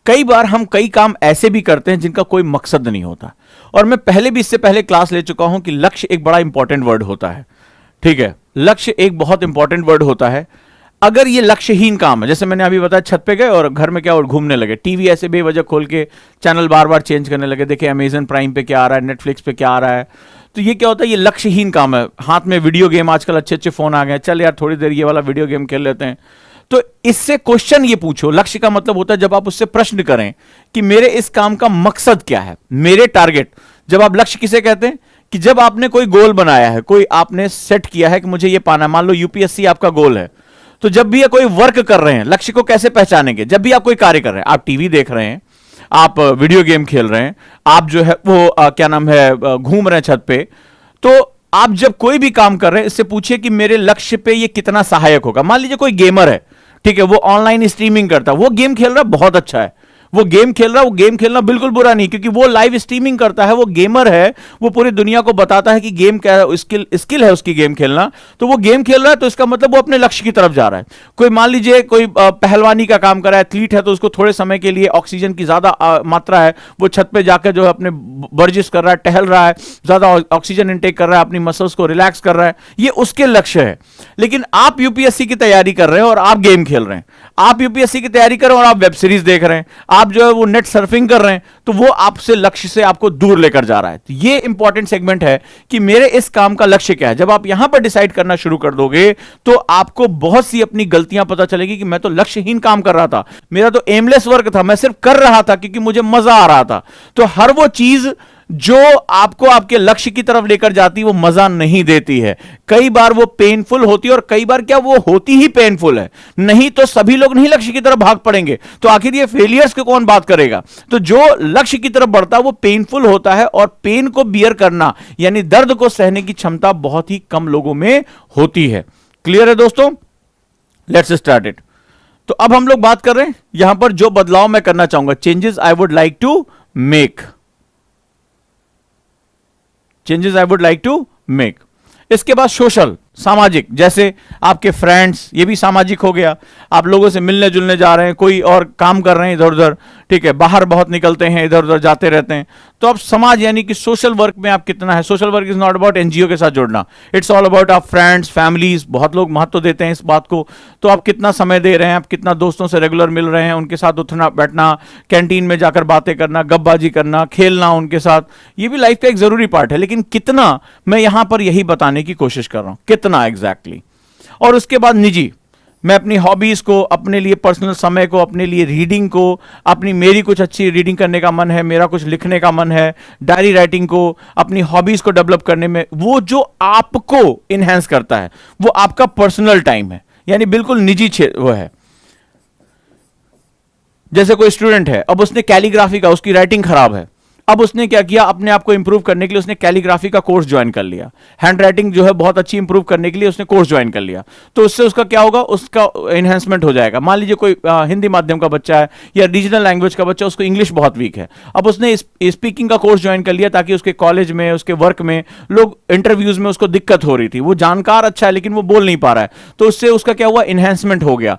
कई बार हम कई काम ऐसे भी करते हैं जिनका कोई मकसद नहीं होता, और मैं पहले भी इससे पहले क्लास ले चुका हूं कि लक्ष्य एक बड़ा इंपॉर्टेंट वर्ड होता है। ठीक है, लक्ष्य एक बहुत इंपॉर्टेंट वर्ड होता है। अगर ये लक्ष्यहीन काम है, जैसे मैंने अभी बताया, छत पे गए और घर में क्या और घूमने लगे, टीवी ऐसे बेवजह खोल के चैनल बार बार चेंज करने लगे, देखे अमेजन प्राइम पे क्या आ रहा है, नेटफ्लिक्स पे क्या आ रहा है, तो ये क्या होता है, ये लक्ष्यहीन काम है। हाथ में वीडियो गेम, आजकल अच्छे अच्छे फोन आ गए, चल यार थोड़ी देर ये वाला वीडियो गेम खेल लेते हैं। तो इससे क्वेश्चन ये पूछो, लक्ष्य का मतलब होता है जब आप उससे प्रश्न करें कि मेरे इस काम का मकसद क्या है, मेरे टारगेट। जब आप लक्ष्य किसे कहते हैं कि जब आपने कोई गोल बनाया है, कोई आपने सेट किया है कि मुझे ये पाना, मान लो यूपीएससी आपका गोल है, तो जब भी कोई वर्क कर रहे हैं, लक्ष्य को कैसे पहचानेंगे? जब भी आप कोई कार्य कर रहे हैं, आप टीवी देख रहे हैं, आप वीडियो गेम खेल रहे हैं, आप जो है वो क्या नाम है घूम रहे हैं छत पे, तो आप जब कोई भी काम कर रहे हैं, इससे पूछिए कि मेरे लक्ष्य पे ये कितना सहायक होगा। मान लीजिए कोई गेमर है, ठीक है, वो ऑनलाइन स्ट्रीमिंग करता है, वो गेम खेल रहा है, बहुत अच्छा है, वो गेम खेल रहा है, वो गेम खेलना बिल्कुल बुरा नहीं, क्योंकि वो लाइव स्ट्रीमिंग करता है, वो गेमर है, वो पूरी दुनिया को बताता है कि गेम क्या है, स्किल है उसकी गेम खेलना, तो वो गेम खेल रहा है, तो इसका मतलब वो अपने लक्ष्य की तरफ जा रहा है। कोई मान लीजिए कोई पहलवानी का काम कर रहा है, एथलीट है, तो उसको थोड़े समय के लिए ऑक्सीजन की ज्यादा मात्रा है, वो छत पे जाकर जो है अपने वर्जिश कर रहा है, टहल रहा है, ज्यादा ऑक्सीजन इंटेक कर रहा है, अपनी मसल्स को रिलैक्स कर रहा है, ये उसके लक्ष्य है। लेकिन आप यूपीएससी की तैयारी कर रहे हैं और आप गेम खेल रहे हैं, आप यूपीएससी की तैयारी कर रहे हैं और आप वेब सीरीज देख रहे हैं, आप जो है वो नेट सर्फिंग कर रहे हैं, तो वो आपसे लक्ष्य से आपको दूर लेकर जा रहा है। तो ये इंपॉर्टेंट सेगमेंट है कि मेरे इस काम का लक्ष्य क्या है। जब आप यहां पर डिसाइड करना शुरू कर दोगे तो आपको बहुत सी अपनी गलतियां पता चलेगी कि मैं तो लक्ष्यहीन काम कर रहा था, मेरा तो एमलेस वर्क था, मैं सिर्फ कर रहा था क्योंकि मुझे मजा आ रहा था। तो हर वो चीज जो आपको आपके लक्ष्य की तरफ लेकर जाती वो मजा नहीं देती है, कई बार वो पेनफुल होती है, और कई बार क्या वो होती ही पेनफुल है, नहीं तो सभी लोग नहीं लक्ष्य की तरफ भाग पड़ेंगे, तो आखिर ये फेलियर्स को कौन बात करेगा। तो जो लक्ष्य की तरफ बढ़ता है वो पेनफुल होता है, और पेन को बियर करना यानी दर्द को सहने की क्षमता बहुत ही कम लोगों में होती है। क्लियर है दोस्तों? Let's start it. तो अब हम लोग बात कर रहे हैं यहां पर जो बदलाव मैं करना चाहूंगा, changes I would like to make, changes I would like to make. इसके बाद सोशल, सामाजिक, जैसे आपके फ्रेंड्स, ये भी सामाजिक हो गया, आप लोगों से मिलने जुलने जा रहे हैं, कोई और काम कर रहे हैं इधर उधर, ठीक है, बाहर बहुत निकलते हैं, इधर उधर जाते रहते हैं, तो आप समाज यानी कि सोशल वर्क में आप कितना है। Social work is not about NGO के साथ जुड़ना, इट्स ऑल अबाउट आप फ्रेंड्स, फैमिलीज, बहुत लोग महत्व देते हैं इस बात को, तो आप कितना समय दे रहे हैं, आप कितना दोस्तों से रेगुलर मिल रहे हैं, उनके साथ उठना बैठना, कैंटीन में जाकर बातें करना, गपबाजी करना, खेलना उनके साथ, ये भी लाइफ का एक जरूरी पार्ट है। लेकिन कितना, मैं यहां पर यही बताने की कोशिश कर रहा हूं, कितना एग्जैक्टली। और उसके बाद निजी, मैं अपनी हॉबीज को, अपने लिए पर्सनल समय को, अपने लिए रीडिंग को, अपनी मेरी कुछ अच्छी रीडिंग करने का मन है, मेरा कुछ लिखने का मन है, डायरी राइटिंग को, अपनी हॉबीज को डेवलप करने में, वो जो आपको इनहेंस करता है वो आपका पर्सनल टाइम है, यानी बिल्कुल निजी वो है। जैसे कोई स्टूडेंट है, अब उसने कैलीग्राफी का, उसकी राइटिंग खराब है, अब उसने क्या किया, अपने आप को इंप्रूव करने के लिए उसने कैलीग्राफी का कोर्स ज्वाइन कर लिया, हैंड राइटिंग जो है बहुत अच्छी इंप्रूव करने के लिए उसने कोर्स ज्वाइन कर लिया, तो उससे उसका क्या होगा, उसका एनहेंसमेंट हो जाएगा। मान लीजिए कोई हिंदी माध्यम का बच्चा है या रीजनल लैंग्वेज का बच्चा, उसको इंग्लिश बहुत वीक है, अब उसने स्पीकिंग का कोर्स ज्वाइन कर लिया ताकि उसके कॉलेज में, उसके वर्क में, लोग इंटरव्यूज में उसको दिक्कत हो रही थी, वो जानकार अच्छा है लेकिन वो बोल नहीं पा रहा है, तो उससे उसका क्या हुआ, एनहेंसमेंट हो गया।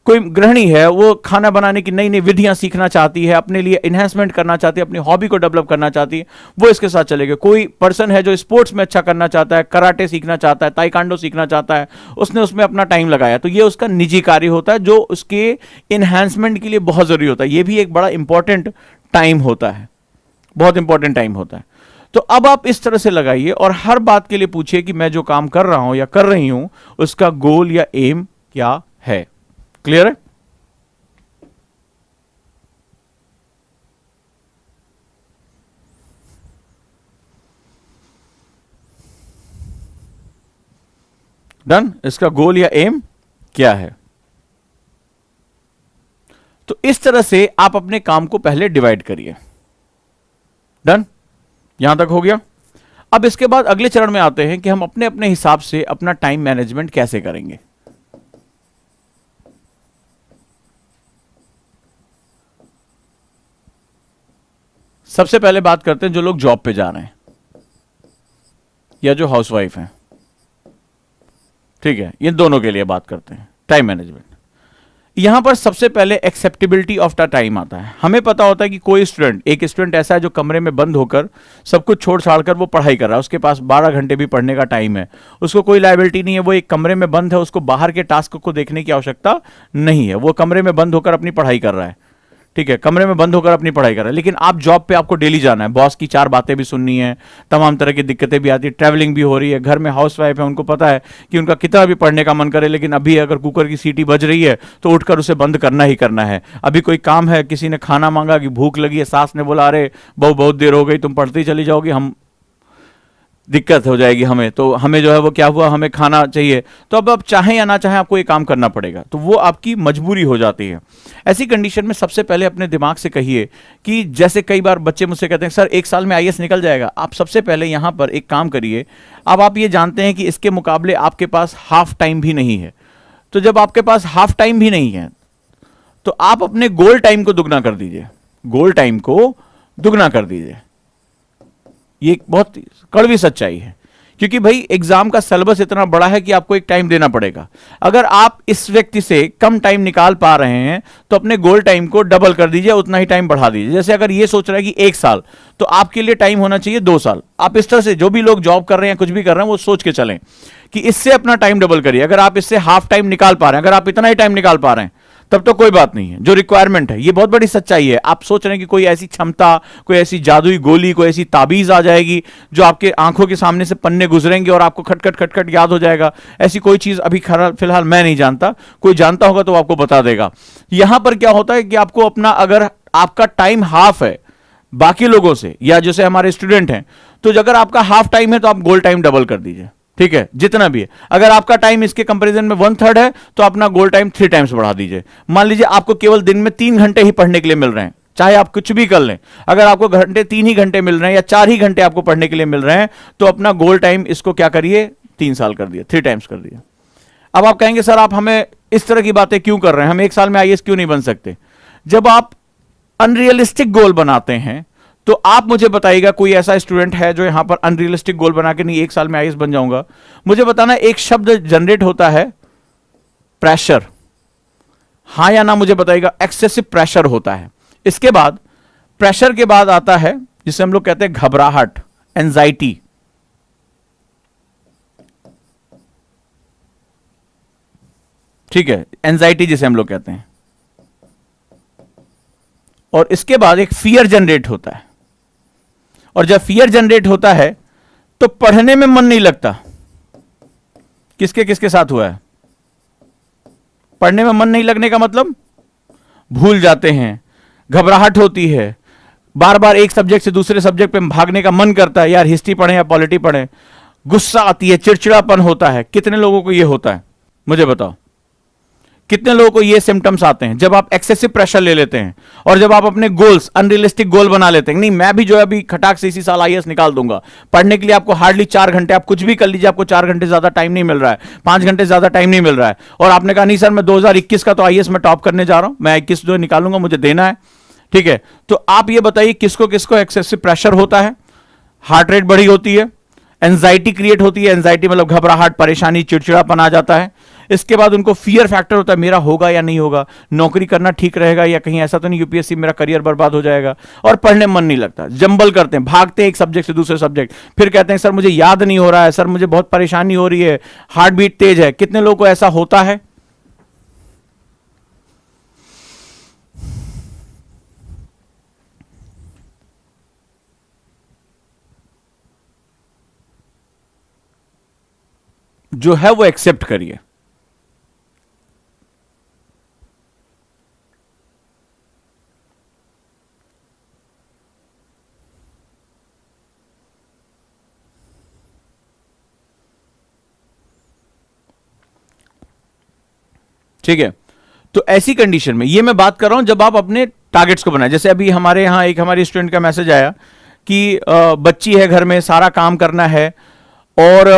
कोई गृहिणी है, वो खाना बनाने की नई नई विधियां सीखना चाहती है, अपने लिए इन्हेंसमेंट करना चाहती है, अपनी हॉबी को डेवलप करना चाहती है, वो इसके साथ चलेगा। कोई पर्सन है जो स्पोर्ट्स में अच्छा करना चाहता है, कराटे सीखना चाहता है, ताइक्वांडो सीखना चाहता है, उसने उसमें अपना टाइम लगाया, तो ये उसका निजी कार्य होता है जो उसके इन्हेंसमेंट के लिए बहुत जरूरी होता है। ये भी एक बड़ा इंपॉर्टेंट टाइम होता है, बहुत इंपॉर्टेंट टाइम होता है। तो अब आप इस तरह से लगाइए और हर बात के लिए पूछिए कि मैं जो काम कर रहा हूं या कर रही हूं उसका गोल या एम क्या है। क्लियर है? डन। इसका गोल या एम क्या है। तो इस तरह से आप अपने काम को पहले डिवाइड करिए। डन, यहां तक हो गया। अब इसके बाद अगले चरण में आते हैं कि हम अपने अपने हिसाब से अपना टाइम मैनेजमेंट कैसे करेंगे। सबसे पहले बात करते हैं जो लोग जॉब पे जा रहे हैं या जो हाउसवाइफ हैं, ठीक है, ये दोनों के लिए बात करते हैं टाइम मैनेजमेंट। यहां पर सबसे पहले एक्सेप्टेबिलिटी ऑफ द टाइम आता है। हमें पता होता है कि कोई स्टूडेंट, एक स्टूडेंट ऐसा है जो कमरे में बंद होकर सब कुछ छोड़ छाड़ कर वो पढ़ाई कर रहा है, उसके पास 12 घंटे भी पढ़ने का टाइम है, उसको कोई लायबिलिटी नहीं है, वो एक कमरे में बंद है, उसको बाहर के टास्क को देखने की आवश्यकता नहीं है, वो कमरे में बंद होकर अपनी पढ़ाई कर रहा है, ठीक है, कमरे में बंद होकर अपनी पढ़ाई कर रहा है। लेकिन आप जॉब पे, आपको डेली जाना है, बॉस की 4 बातें भी सुननी है, तमाम तरह की दिक्कतें भी आती है, ट्रैवलिंग भी हो रही है, घर में हाउसवाइफ है, उनको पता है कि उनका कितना भी पढ़ने का मन करे, लेकिन अभी अगर कुकर की सीटी बज रही है तो उठकर उसे बंद करना ही करना है। अभी कोई काम है, किसी ने खाना मांगा कि भूख लगी है, सास ने बोला अरे बहू बहुत देर हो गई, तुम पढ़ती चली जाओगी, हम दिक्कत हो जाएगी हमें, तो हमें जो है वो क्या हुआ, हमें खाना चाहिए, तो अब आप चाहें या ना चाहें आपको ये काम करना पड़ेगा, तो वो आपकी मजबूरी हो जाती है। ऐसी कंडीशन में सबसे पहले अपने दिमाग से कहिए कि जैसे कई बार बच्चे मुझसे कहते हैं सर 1 साल में आईएएस निकल जाएगा। आप सबसे पहले यहां पर एक काम करिए। अब आप ये जानते हैं कि इसके मुकाबले आपके पास हाफ टाइम भी नहीं है, तो जब आपके पास हाफ टाइम भी नहीं है तो आप अपने गोल टाइम को दुगना कर दीजिए, गोल टाइम को दुगना कर दीजिए। ये एक बहुत कड़वी सच्चाई है, क्योंकि भाई एग्जाम का सिलेबस इतना बड़ा है कि आपको एक टाइम देना पड़ेगा। अगर आप इस व्यक्ति से कम टाइम निकाल पा रहे हैं तो अपने गोल टाइम को डबल कर दीजिए, उतना ही टाइम बढ़ा दीजिए। जैसे अगर ये सोच रहा है कि 1 साल, तो आपके लिए टाइम होना चाहिए 2 साल। आप इस तरह से, जो भी लोग जॉब कर रहे हैं, कुछ भी कर रहे हैं, वो सोच के चलें कि इससे अपना टाइम डबल करिए। अगर आप इससे हाफ टाइम निकाल पा रहे हैं, अगर आप इतना ही टाइम निकाल पा रहे हैं, तब तो कोई बात नहीं है। जो रिक्वायरमेंट है, ये बहुत बड़ी सच्चाई है। आप सोच रहे हैं कि कोई ऐसी क्षमता, कोई ऐसी जादुई गोली, कोई ऐसी ताबीज आ जाएगी जो आपके आंखों के सामने से पन्ने गुजरेंगे और आपको खटखट खटखट याद हो जाएगा। ऐसी कोई चीज अभी फिलहाल मैं नहीं जानता, कोई जानता होगा तो आपको बता देगा। यहां पर क्या होता है कि आपको अपना, अगर आपका टाइम हाफ है बाकी लोगों से, या जैसे हमारे स्टूडेंट हैं, तो अगर आपका हाफ टाइम है तो आप गोल टाइम डबल कर दीजिए, ठीक है, जितना भी है। अगर आपका टाइम इसके कंपैरिजन में 1/3 है तो अपना गोल टाइम 3 टाइम्स बढ़ा दीजिए। मान लीजिए आपको केवल दिन में 3 घंटे ही पढ़ने के लिए मिल रहे हैं, चाहे आप कुछ भी कर लें, अगर आपको घंटे 3 ही घंटे मिल रहे हैं या 4 ही घंटे आपको पढ़ने के लिए मिल रहे हैं, तो अपना गोल टाइम इसको क्या करिए, 3 साल कर दिया, 3 टाइम्स कर दिया। अब आप कहेंगे सर आप हमें इस तरह की बातें क्यों कर रहे हैं, हम 1 साल में आईएएस क्यों नहीं बन सकते। जब आप अनरियलिस्टिक गोल बनाते हैं तो आप मुझे बताइएगा, कोई ऐसा स्टूडेंट है जो यहां पर अनरियलिस्टिक गोल बना के नहीं 1 साल में आईएएस बन जाऊंगा, मुझे बताना। एक शब्द जनरेट होता है प्रेशर, हां या ना मुझे बताइएगा। एक्सेसिव प्रेशर होता है। इसके बाद, प्रेशर के बाद आता है जिसे हम लोग कहते हैं घबराहट, एंजाइटी। ठीक है, एंजाइटी जिसे हम लोग कहते हैं। और इसके बाद एक फियर जनरेट होता है, और जब फियर जनरेट होता है तो पढ़ने में मन नहीं लगता। किसके किसके साथ हुआ है? पढ़ने में मन नहीं लगने का मतलब भूल जाते हैं, घबराहट होती है, बार बार एक सब्जेक्ट से दूसरे सब्जेक्ट पे भागने का मन करता है, यार हिस्ट्री पढ़ें या पॉलिटी पढ़ें, गुस्सा आती है, चिड़चिड़ापन होता है। कितने लोगों को यह होता है मुझे बताओ, कितने लोगों को ये सिम्टम्स आते हैं जब आप एक्सेसिव प्रेशर ले लेते हैं और जब आप अपने गोल्स, अनरियलिस्टिक गोल बना लेते हैं। नहीं मैं भी जो है अभी खटाक से इसी साल आईएएस निकाल दूंगा। पढ़ने के लिए आपको हार्डली 4 घंटे, आप कुछ भी कर लीजिए, आपको 4 घंटे ज्यादा टाइम नहीं मिल रहा है, 5 घंटे ज्यादा टाइम नहीं मिल रहा है, और आपने कहा नहीं सर मैं 2021 का तो आईएएस में टॉप करने जा रहा हूं, मैं 21 जो निकालूंगा, मुझे देना है। ठीक है, तो आप ये बताइए किसको किसको एक्सेसिव प्रेशर होता है, हार्ट रेट बढ़ी होती है, एंजाइटी क्रिएट होती है। एंजाइटी मतलब घबराहट, परेशानी, चिड़चिड़ापन आ जाता है। इसके बाद उनको फियर फैक्टर होता है, मेरा होगा या नहीं होगा, नौकरी करना ठीक रहेगा या कहीं ऐसा तो नहीं यूपीएससी मेरा करियर बर्बाद हो जाएगा। और पढ़ने मन नहीं लगता, जंबल करते हैं, भागते हैं एक सब्जेक्ट से दूसरे सब्जेक्ट, फिर कहते हैं सर मुझे याद नहीं हो रहा है, सर मुझे बहुत परेशानी हो रही है, हार्ट बीट तेज है। कितने लोगों को ऐसा होता है? जो है वो एक्सेप्ट करिए। ठीक है। तो ऐसी कंडीशन में, ये मैं बात कर रहा हूं जब आप अपने टारगेट्स को बनाए। जैसे अभी हमारे यहां एक हमारी स्टूडेंट का मैसेज आया कि बच्ची है घर में, सारा काम करना है और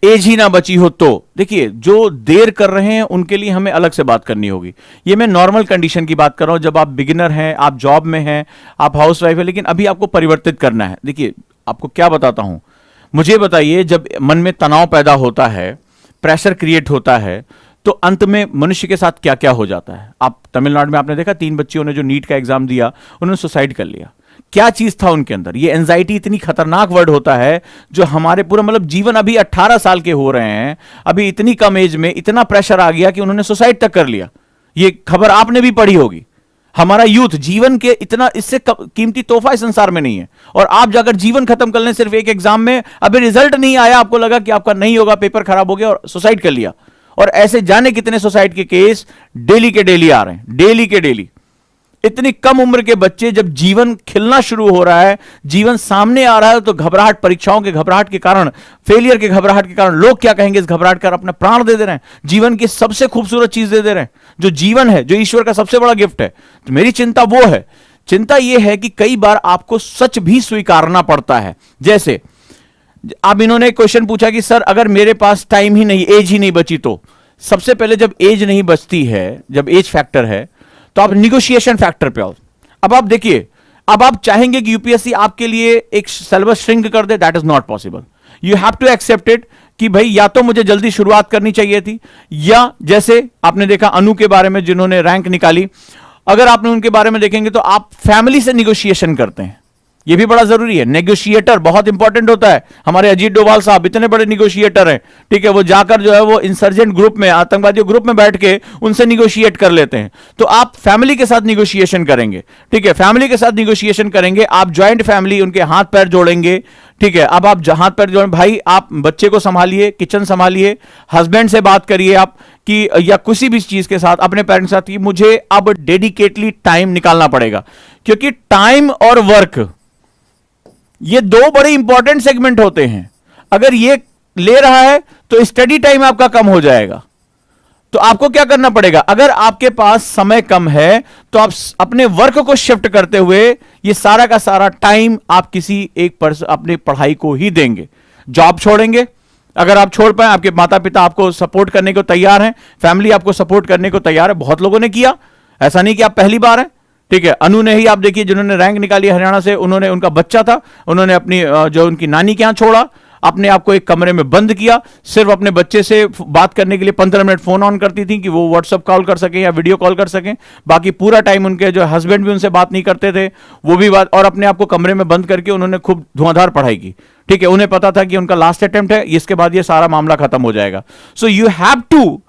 एज ही ना बची हो, तो देखिए जो देर कर रहे हैं उनके लिए हमें अलग से बात करनी होगी। ये मैं नॉर्मल कंडीशन की बात कर रहा हूं, जब आप बिगिनर हैं, आप जॉब में हैं, आप हाउस वाइफ है, लेकिन अभी आपको परिवर्तित करना है। देखिए आपको क्या बताता हूं, मुझे बताइए, जब मन में तनाव पैदा होता है, प्रेशर क्रिएट होता है, तो अंत में मनुष्य के साथ क्या क्या हो जाता है। आप तमिलनाडु में आपने देखा 3 बच्चियों ने जो नीट का एग्जाम दिया, उन्होंने सुसाइड कर लिया। क्या चीज था उनके अंदर? ये एंजाइटी इतनी खतरनाक वर्ड होता है जो हमारे पूरा मतलब जीवन, अभी 18 साल के हो रहे हैं, अभी इतनी कम एज में इतना प्रेशर आ गया कि उन्होंने सुसाइड तक कर लिया। ये खबर आपने भी पढ़ी होगी। हमारा यूथ जीवन के इतना, इससे कीमती तोहफा इस संसार में नहीं है, और आप जाकर जीवन खत्म कर लें सिर्फ एक एग्जाम में। अभी रिजल्ट नहीं आया, आपको लगा कि आपका नहीं होगा, पेपर खराब हो गया और सुसाइड कर लिया। और ऐसे जाने कितने सुसाइड के केस डेली के डेली आ रहे हैं, डेली के डेली। इतनी कम उम्र के बच्चे, जब जीवन खिलना शुरू हो रहा है, जीवन सामने आ रहा है, तो घबराहट, परीक्षाओं के घबराहट के कारण, फेलियर के घबराहट के कारण, लोग क्या कहेंगे इस घबराहट कर अपना प्राण दे दे रहे हैं, जीवन की सबसे खूबसूरत चीज दे दे रहे हैं, जो जीवन है, जो ईश्वर का सबसे बड़ा गिफ्ट है। तो मेरी चिंता वो है, चिंता यह है कि कई बार आपको सच भी स्वीकारना पड़ता है। जैसे अब इन्होंने क्वेश्चन पूछा कि सर अगर मेरे पास टाइम ही नहीं, एज ही नहीं बची, तो सबसे पहले जब एज नहीं बचती है, जब एज फैक्टर है, तो आप निगोशिएशन फैक्टर पे आओ। अब आप देखिए, अब आप चाहेंगे कि यूपीएससी आपके लिए एक सिलेबस श्रिंक कर दे, that is not possible. You have to accept it कि भाई या तो मुझे जल्दी शुरुआत करनी चाहिए थी, या जैसे आपने देखा अनु के बारे में जिन्होंने रैंक निकाली, अगर आपने उनके बारे में देखेंगे तो आप फैमिली से निगोशिएशन करते हैं। ये भी बड़ा जरूरी है, नेगोशिएटर बहुत इंपॉर्टेंट होता है। हमारे अजीत डोभाल साहब इतने बड़े निगोशिएटर हैं, ठीक है, वो जाकर जो है वो इंसर्जेंट ग्रुप में, आतंकवादियों ग्रुप में बैठ के उनसे निगोशिएट कर लेते हैं। तो आप फैमिली के साथ निगोशिएशन करेंगे, ठीक है, फैमिली के साथ निगोशिएशन करेंगे, आप ज्वाइंट फैमिली, उनके हाथ पैर जोड़ेंगे, ठीक है। अब आप हाथ पैर जोड़ें, भाई आप बच्चे को संभालिए, किचन संभालिए, हस्बैंड से बात करिए आप कि, या किसी भी चीज के साथ, अपने पेरेंट्स के साथ, कि मुझे अब डेडिकेटली टाइम निकालना पड़ेगा, क्योंकि टाइम और वर्क ये 2 बड़े इंपॉर्टेंट सेगमेंट होते हैं। अगर ये ले रहा है तो स्टडी टाइम आपका कम हो जाएगा। तो आपको क्या करना पड़ेगा, अगर आपके पास समय कम है तो आप अपने वर्क को शिफ्ट करते हुए ये सारा का सारा टाइम आप किसी एक पर्सन, अपनी पढ़ाई को ही देंगे। जॉब छोड़ेंगे, अगर आप छोड़ पाए, आपके माता पिता आपको सपोर्ट करने को तैयार हैं, फैमिली आपको सपोर्ट करने को तैयार है। बहुत लोगों ने किया, ऐसा नहीं कि आप पहली बार हैं, ठीक है। अनु ने ही आप देखिए, जिन्होंने रैंक निकाली हरियाणा से, उन्होंने, उनका बच्चा था, उन्होंने अपनी जो उनकी नानी के यहां छोड़ा, अपने आप को एक कमरे में बंद किया, सिर्फ अपने बच्चे से बात करने के लिए 15 मिनट फोन ऑन करती थी कि वो व्हाट्सएप कॉल कर सकें या वीडियो कॉल कर सकें। बाकी पूरा टाइम उनके जो हस्बैंड भी उनसे बात नहीं करते थे, वो भी बात, और अपने आप को कमरे में बंद करके उन्होंने खूब धुआंधार पढ़ाई की, ठीक है। उन्हें पता था कि उनका लास्ट अटेम्प्ट है, इसके बाद ये सारा मामला खत्म हो जाएगा। So you have to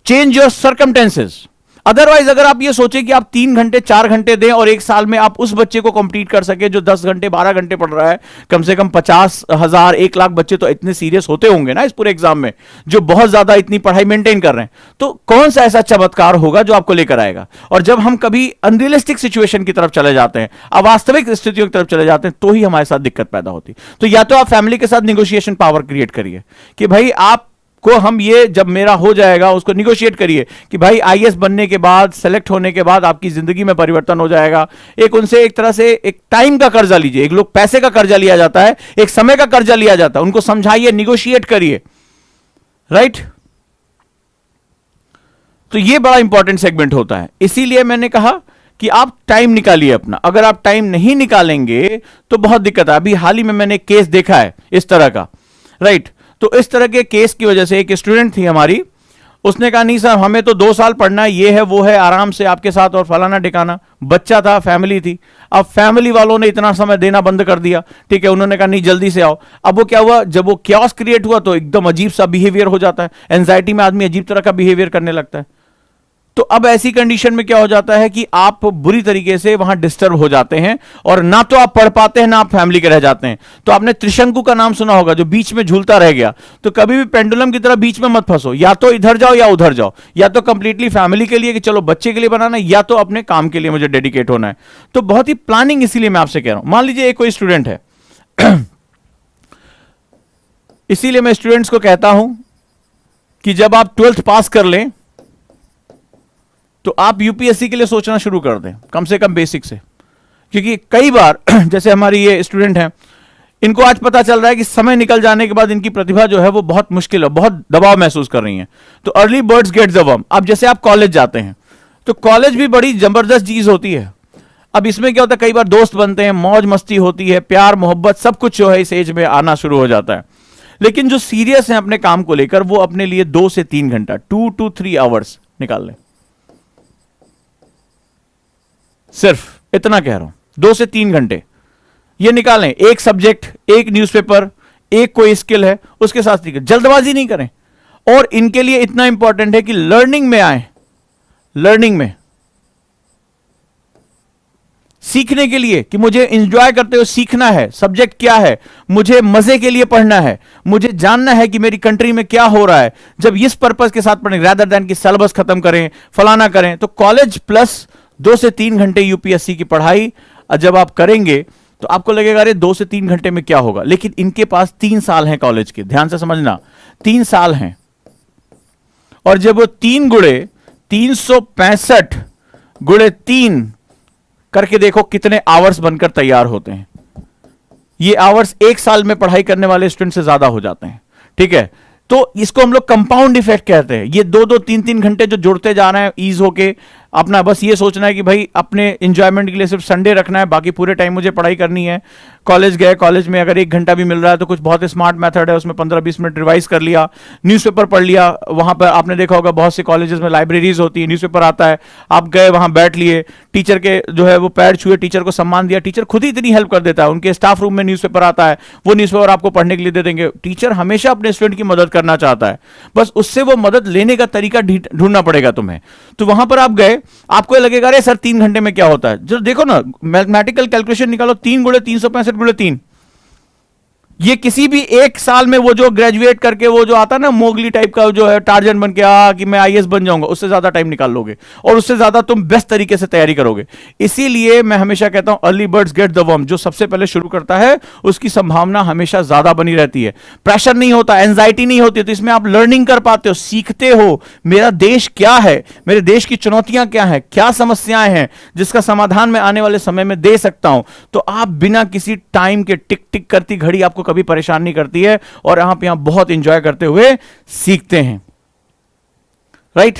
change your circumstances. Otherwise अगर आप ये सोचे कि आप 3 घंटे 4 घंटे दें और एक साल में आप उस बच्चे को कंप्लीट कर सके जो 10 घंटे 12 घंटे पढ़ रहा है, कम से कम 50,000 1 लाख बच्चे तो इतने सीरियस होते होंगे ना इस पूरे एग्जाम में, जो बहुत ज्यादा इतनी पढ़ाई मेंटेन कर रहे हैं, तो कौन सा ऐसा चमत्कार होगा जो आपको लेकर आएगा। और जब हम कभी अनरियलिस्टिक सिचुएशन की तरफ चले जाते हैं, अवास्तविक स्थितियों की तरफ चले जाते हैं, तो ही हमारे साथ दिक्कत पैदा होती। तो या तो आप फैमिली के साथ निगोशिएशन पावर क्रिएट करिए कि भाई आप को हम ये जब मेरा हो जाएगा उसको निगोशिएट करिए कि भाई आईएएस बनने के बाद, सेलेक्ट होने के बाद आपकी जिंदगी में परिवर्तन हो जाएगा। एक उनसे एक तरह से एक टाइम का कर्जा लीजिए। एक लोग पैसे का कर्जा लिया जाता है, एक समय का कर्जा लिया जाता है, उनको समझाइए, निगोशिएट करिए, राइट। तो ये बड़ा इंपॉर्टेंट सेगमेंट होता है। इसीलिए मैंने कहा कि आप टाइम निकालिए अपना। अगर आप टाइम नहीं निकालेंगे तो बहुत दिक्कत है। अभी हाल ही में मैंने केस देखा है इस तरह का, राइट। तो इस तरह के केस की वजह से एक स्टूडेंट थी हमारी, उसने कहा नहीं सर हमें तो 2 साल पढ़ना है, ये है वो है, आराम से आपके साथ, और फलाना ठिकाना। बच्चा था, फैमिली थी। अब फैमिली वालों ने इतना समय देना बंद कर दिया, ठीक है। उन्होंने कहा नहीं जल्दी से आओ। अब वो क्या हुआ, जब वो क्योस क्रिएट हुआ तो एकदम अजीब सा बिहेवियर हो जाता है। एंजाइटी में आदमी अजीब तरह का बिहेवियर करने लगता है। तो अब ऐसी कंडीशन में क्या हो जाता है कि आप बुरी तरीके से वहां डिस्टर्ब हो जाते हैं, और ना तो आप पढ़ पाते हैं ना आप फैमिली के रह जाते हैं। तो आपने त्रिशंकु का नाम सुना होगा, जो बीच में झूलता रह गया। तो कभी भी पेंडुलम की तरह बीच में मत फंसो, या तो इधर जाओ या उधर जाओ, या तो कंप्लीटली फैमिली के लिए कि चलो बच्चे के लिए बनाना है, या तो अपने काम के लिए मुझे डेडिकेट होना है। तो बहुत ही प्लानिंग, इसीलिए मैं आपसे कह रहा हूं। मान लीजिए एक कोई स्टूडेंट है इसीलिए मैं स्टूडेंट्स को कहता हूं कि जब आप 12th पास कर लें तो आप यूपीएससी के लिए सोचना शुरू कर दें, कम से कम बेसिक से। क्योंकि कई बार जैसे हमारी ये स्टूडेंट हैं, इनको आज पता चल रहा है कि समय निकल जाने के बाद इनकी प्रतिभा जो है वो बहुत मुश्किल है, बहुत दबाव महसूस कर रही है। तो early birds get the worm. अब जैसे आप कॉलेज जाते हैं तो कॉलेज भी बड़ी जबरदस्त चीज होती है। अब इसमें क्या होता है, कई बार दोस्त बनते हैं, मौज मस्ती होती है, प्यार मोहब्बत सब कुछ जो है इस एज में आना शुरू हो जाता है। लेकिन जो सीरियस है अपने काम को लेकर, वो अपने लिए 2 से 3 घंटा 2 to 3 आवर्स निकाल लें। सिर्फ इतना कह रहा हूं, 2 से 3 घंटे ये निकालें। एक सब्जेक्ट, एक न्यूज़पेपर, एक कोई स्किल है उसके साथ जल्दबाजी नहीं करें। और इनके लिए इतना इंपॉर्टेंट है कि लर्निंग में आए, लर्निंग में सीखने के लिए, कि मुझे एंजॉय करते हुए सीखना है। सब्जेक्ट क्या है, मुझे मजे के लिए पढ़ना है, मुझे जानना है कि मेरी कंट्री में क्या हो रहा है। जब इस पर्पस के साथ पढ़ें रैदर देन कि सिलेबस खत्म करें, फलाना करें, तो कॉलेज प्लस 2 से 3 घंटे यूपीएससी की पढ़ाई जब आप करेंगे तो आपको लगेगा अरे 2 से 3 घंटे में क्या होगा। लेकिन इनके पास 3 साल हैं कॉलेज के, ध्यान से समझना, 3 साल हैं। और जब वो 3 गुणे 365 गुणे 3 करके देखो कितने आवर्स बनकर तैयार होते हैं। ये आवर्स 1 साल में पढ़ाई करने वाले स्टूडेंट से ज्यादा हो जाते हैं। ठीक है, तो इसको हम लोग कंपाउंड इफेक्ट कहते हैं। ये 2-2 3-3 घंटे जो जुड़ते जा रहे हैं ईज होके, अपना बस ये सोचना है कि भाई अपने एंजॉयमेंट के लिए सिर्फ संडे रखना है, बाकी पूरे टाइम मुझे पढ़ाई करनी है। कॉलेज गए, कॉलेज में अगर 1 घंटा भी मिल रहा है तो कुछ बहुत स्मार्ट मेथड है, उसमें 15-20 मिनट रिवाइज कर लिया, न्यूज़पेपर पढ़ लिया। वहां पर आपने देखा होगा बहुत से कॉलेजेस में लाइब्रेरीज होती है, न्यूज़पेपर आता है, आप गए वहां बैठ लिए, टीचर के जो है वो पैर छुए, टीचर को सम्मान दिया। टीचर खुद ही इतनी हेल्प कर देता है, उनके स्टाफ रूम में न्यूज़पेपर आता है, वो न्यूज़पेपर आपको पढ़ने के लिए दे देंगे। टीचर हमेशा अपने स्टूडेंट की मदद करना चाहता है, बस उससे वो मदद लेने का तरीका ढूंढना पड़ेगा तुम्हें। तो वहां पर आप गए, आपको लगेगा अरे सर 3 घंटे में क्या होता है। जो देखो ना, मैथमेटिकल कैलकुलेशन निकालो, 3 गुणे 365 गुणे 3, ये किसी भी 1 साल में वो जो ग्रेजुएट करके वो जो आता है ना मोगली टाइप का जो है टार्जन बन के कि मैं आईएएस बन जाऊंगा, उससे ज्यादा टाइम निकाल लोगे और उससे ज्यादा तुम बेस्ट तरीके से तैयारी करोगे। इसीलिए मैं हमेशा कहता हूं early birds get the worm. जो सबसे पहले शुरू करता है उसकी संभावना हमेशा ज्यादा बनी रहती है, प्रेशर नहीं होता, एंजाइटी नहीं होती। तो इसमें आप लर्निंग कर पाते हो, सीखते हो मेरा देश क्या है, मेरे देश की चुनौतियां क्या हैं, क्या समस्याएं हैं जिसका समाधान मैं आने वाले समय में दे सकता हूं। तो आप बिना किसी टाइम के टिक टिक करती घड़ी आपको कभी परेशान नहीं करती है और आप यहां बहुत एंजॉय करते हुए सीखते हैं। राइट?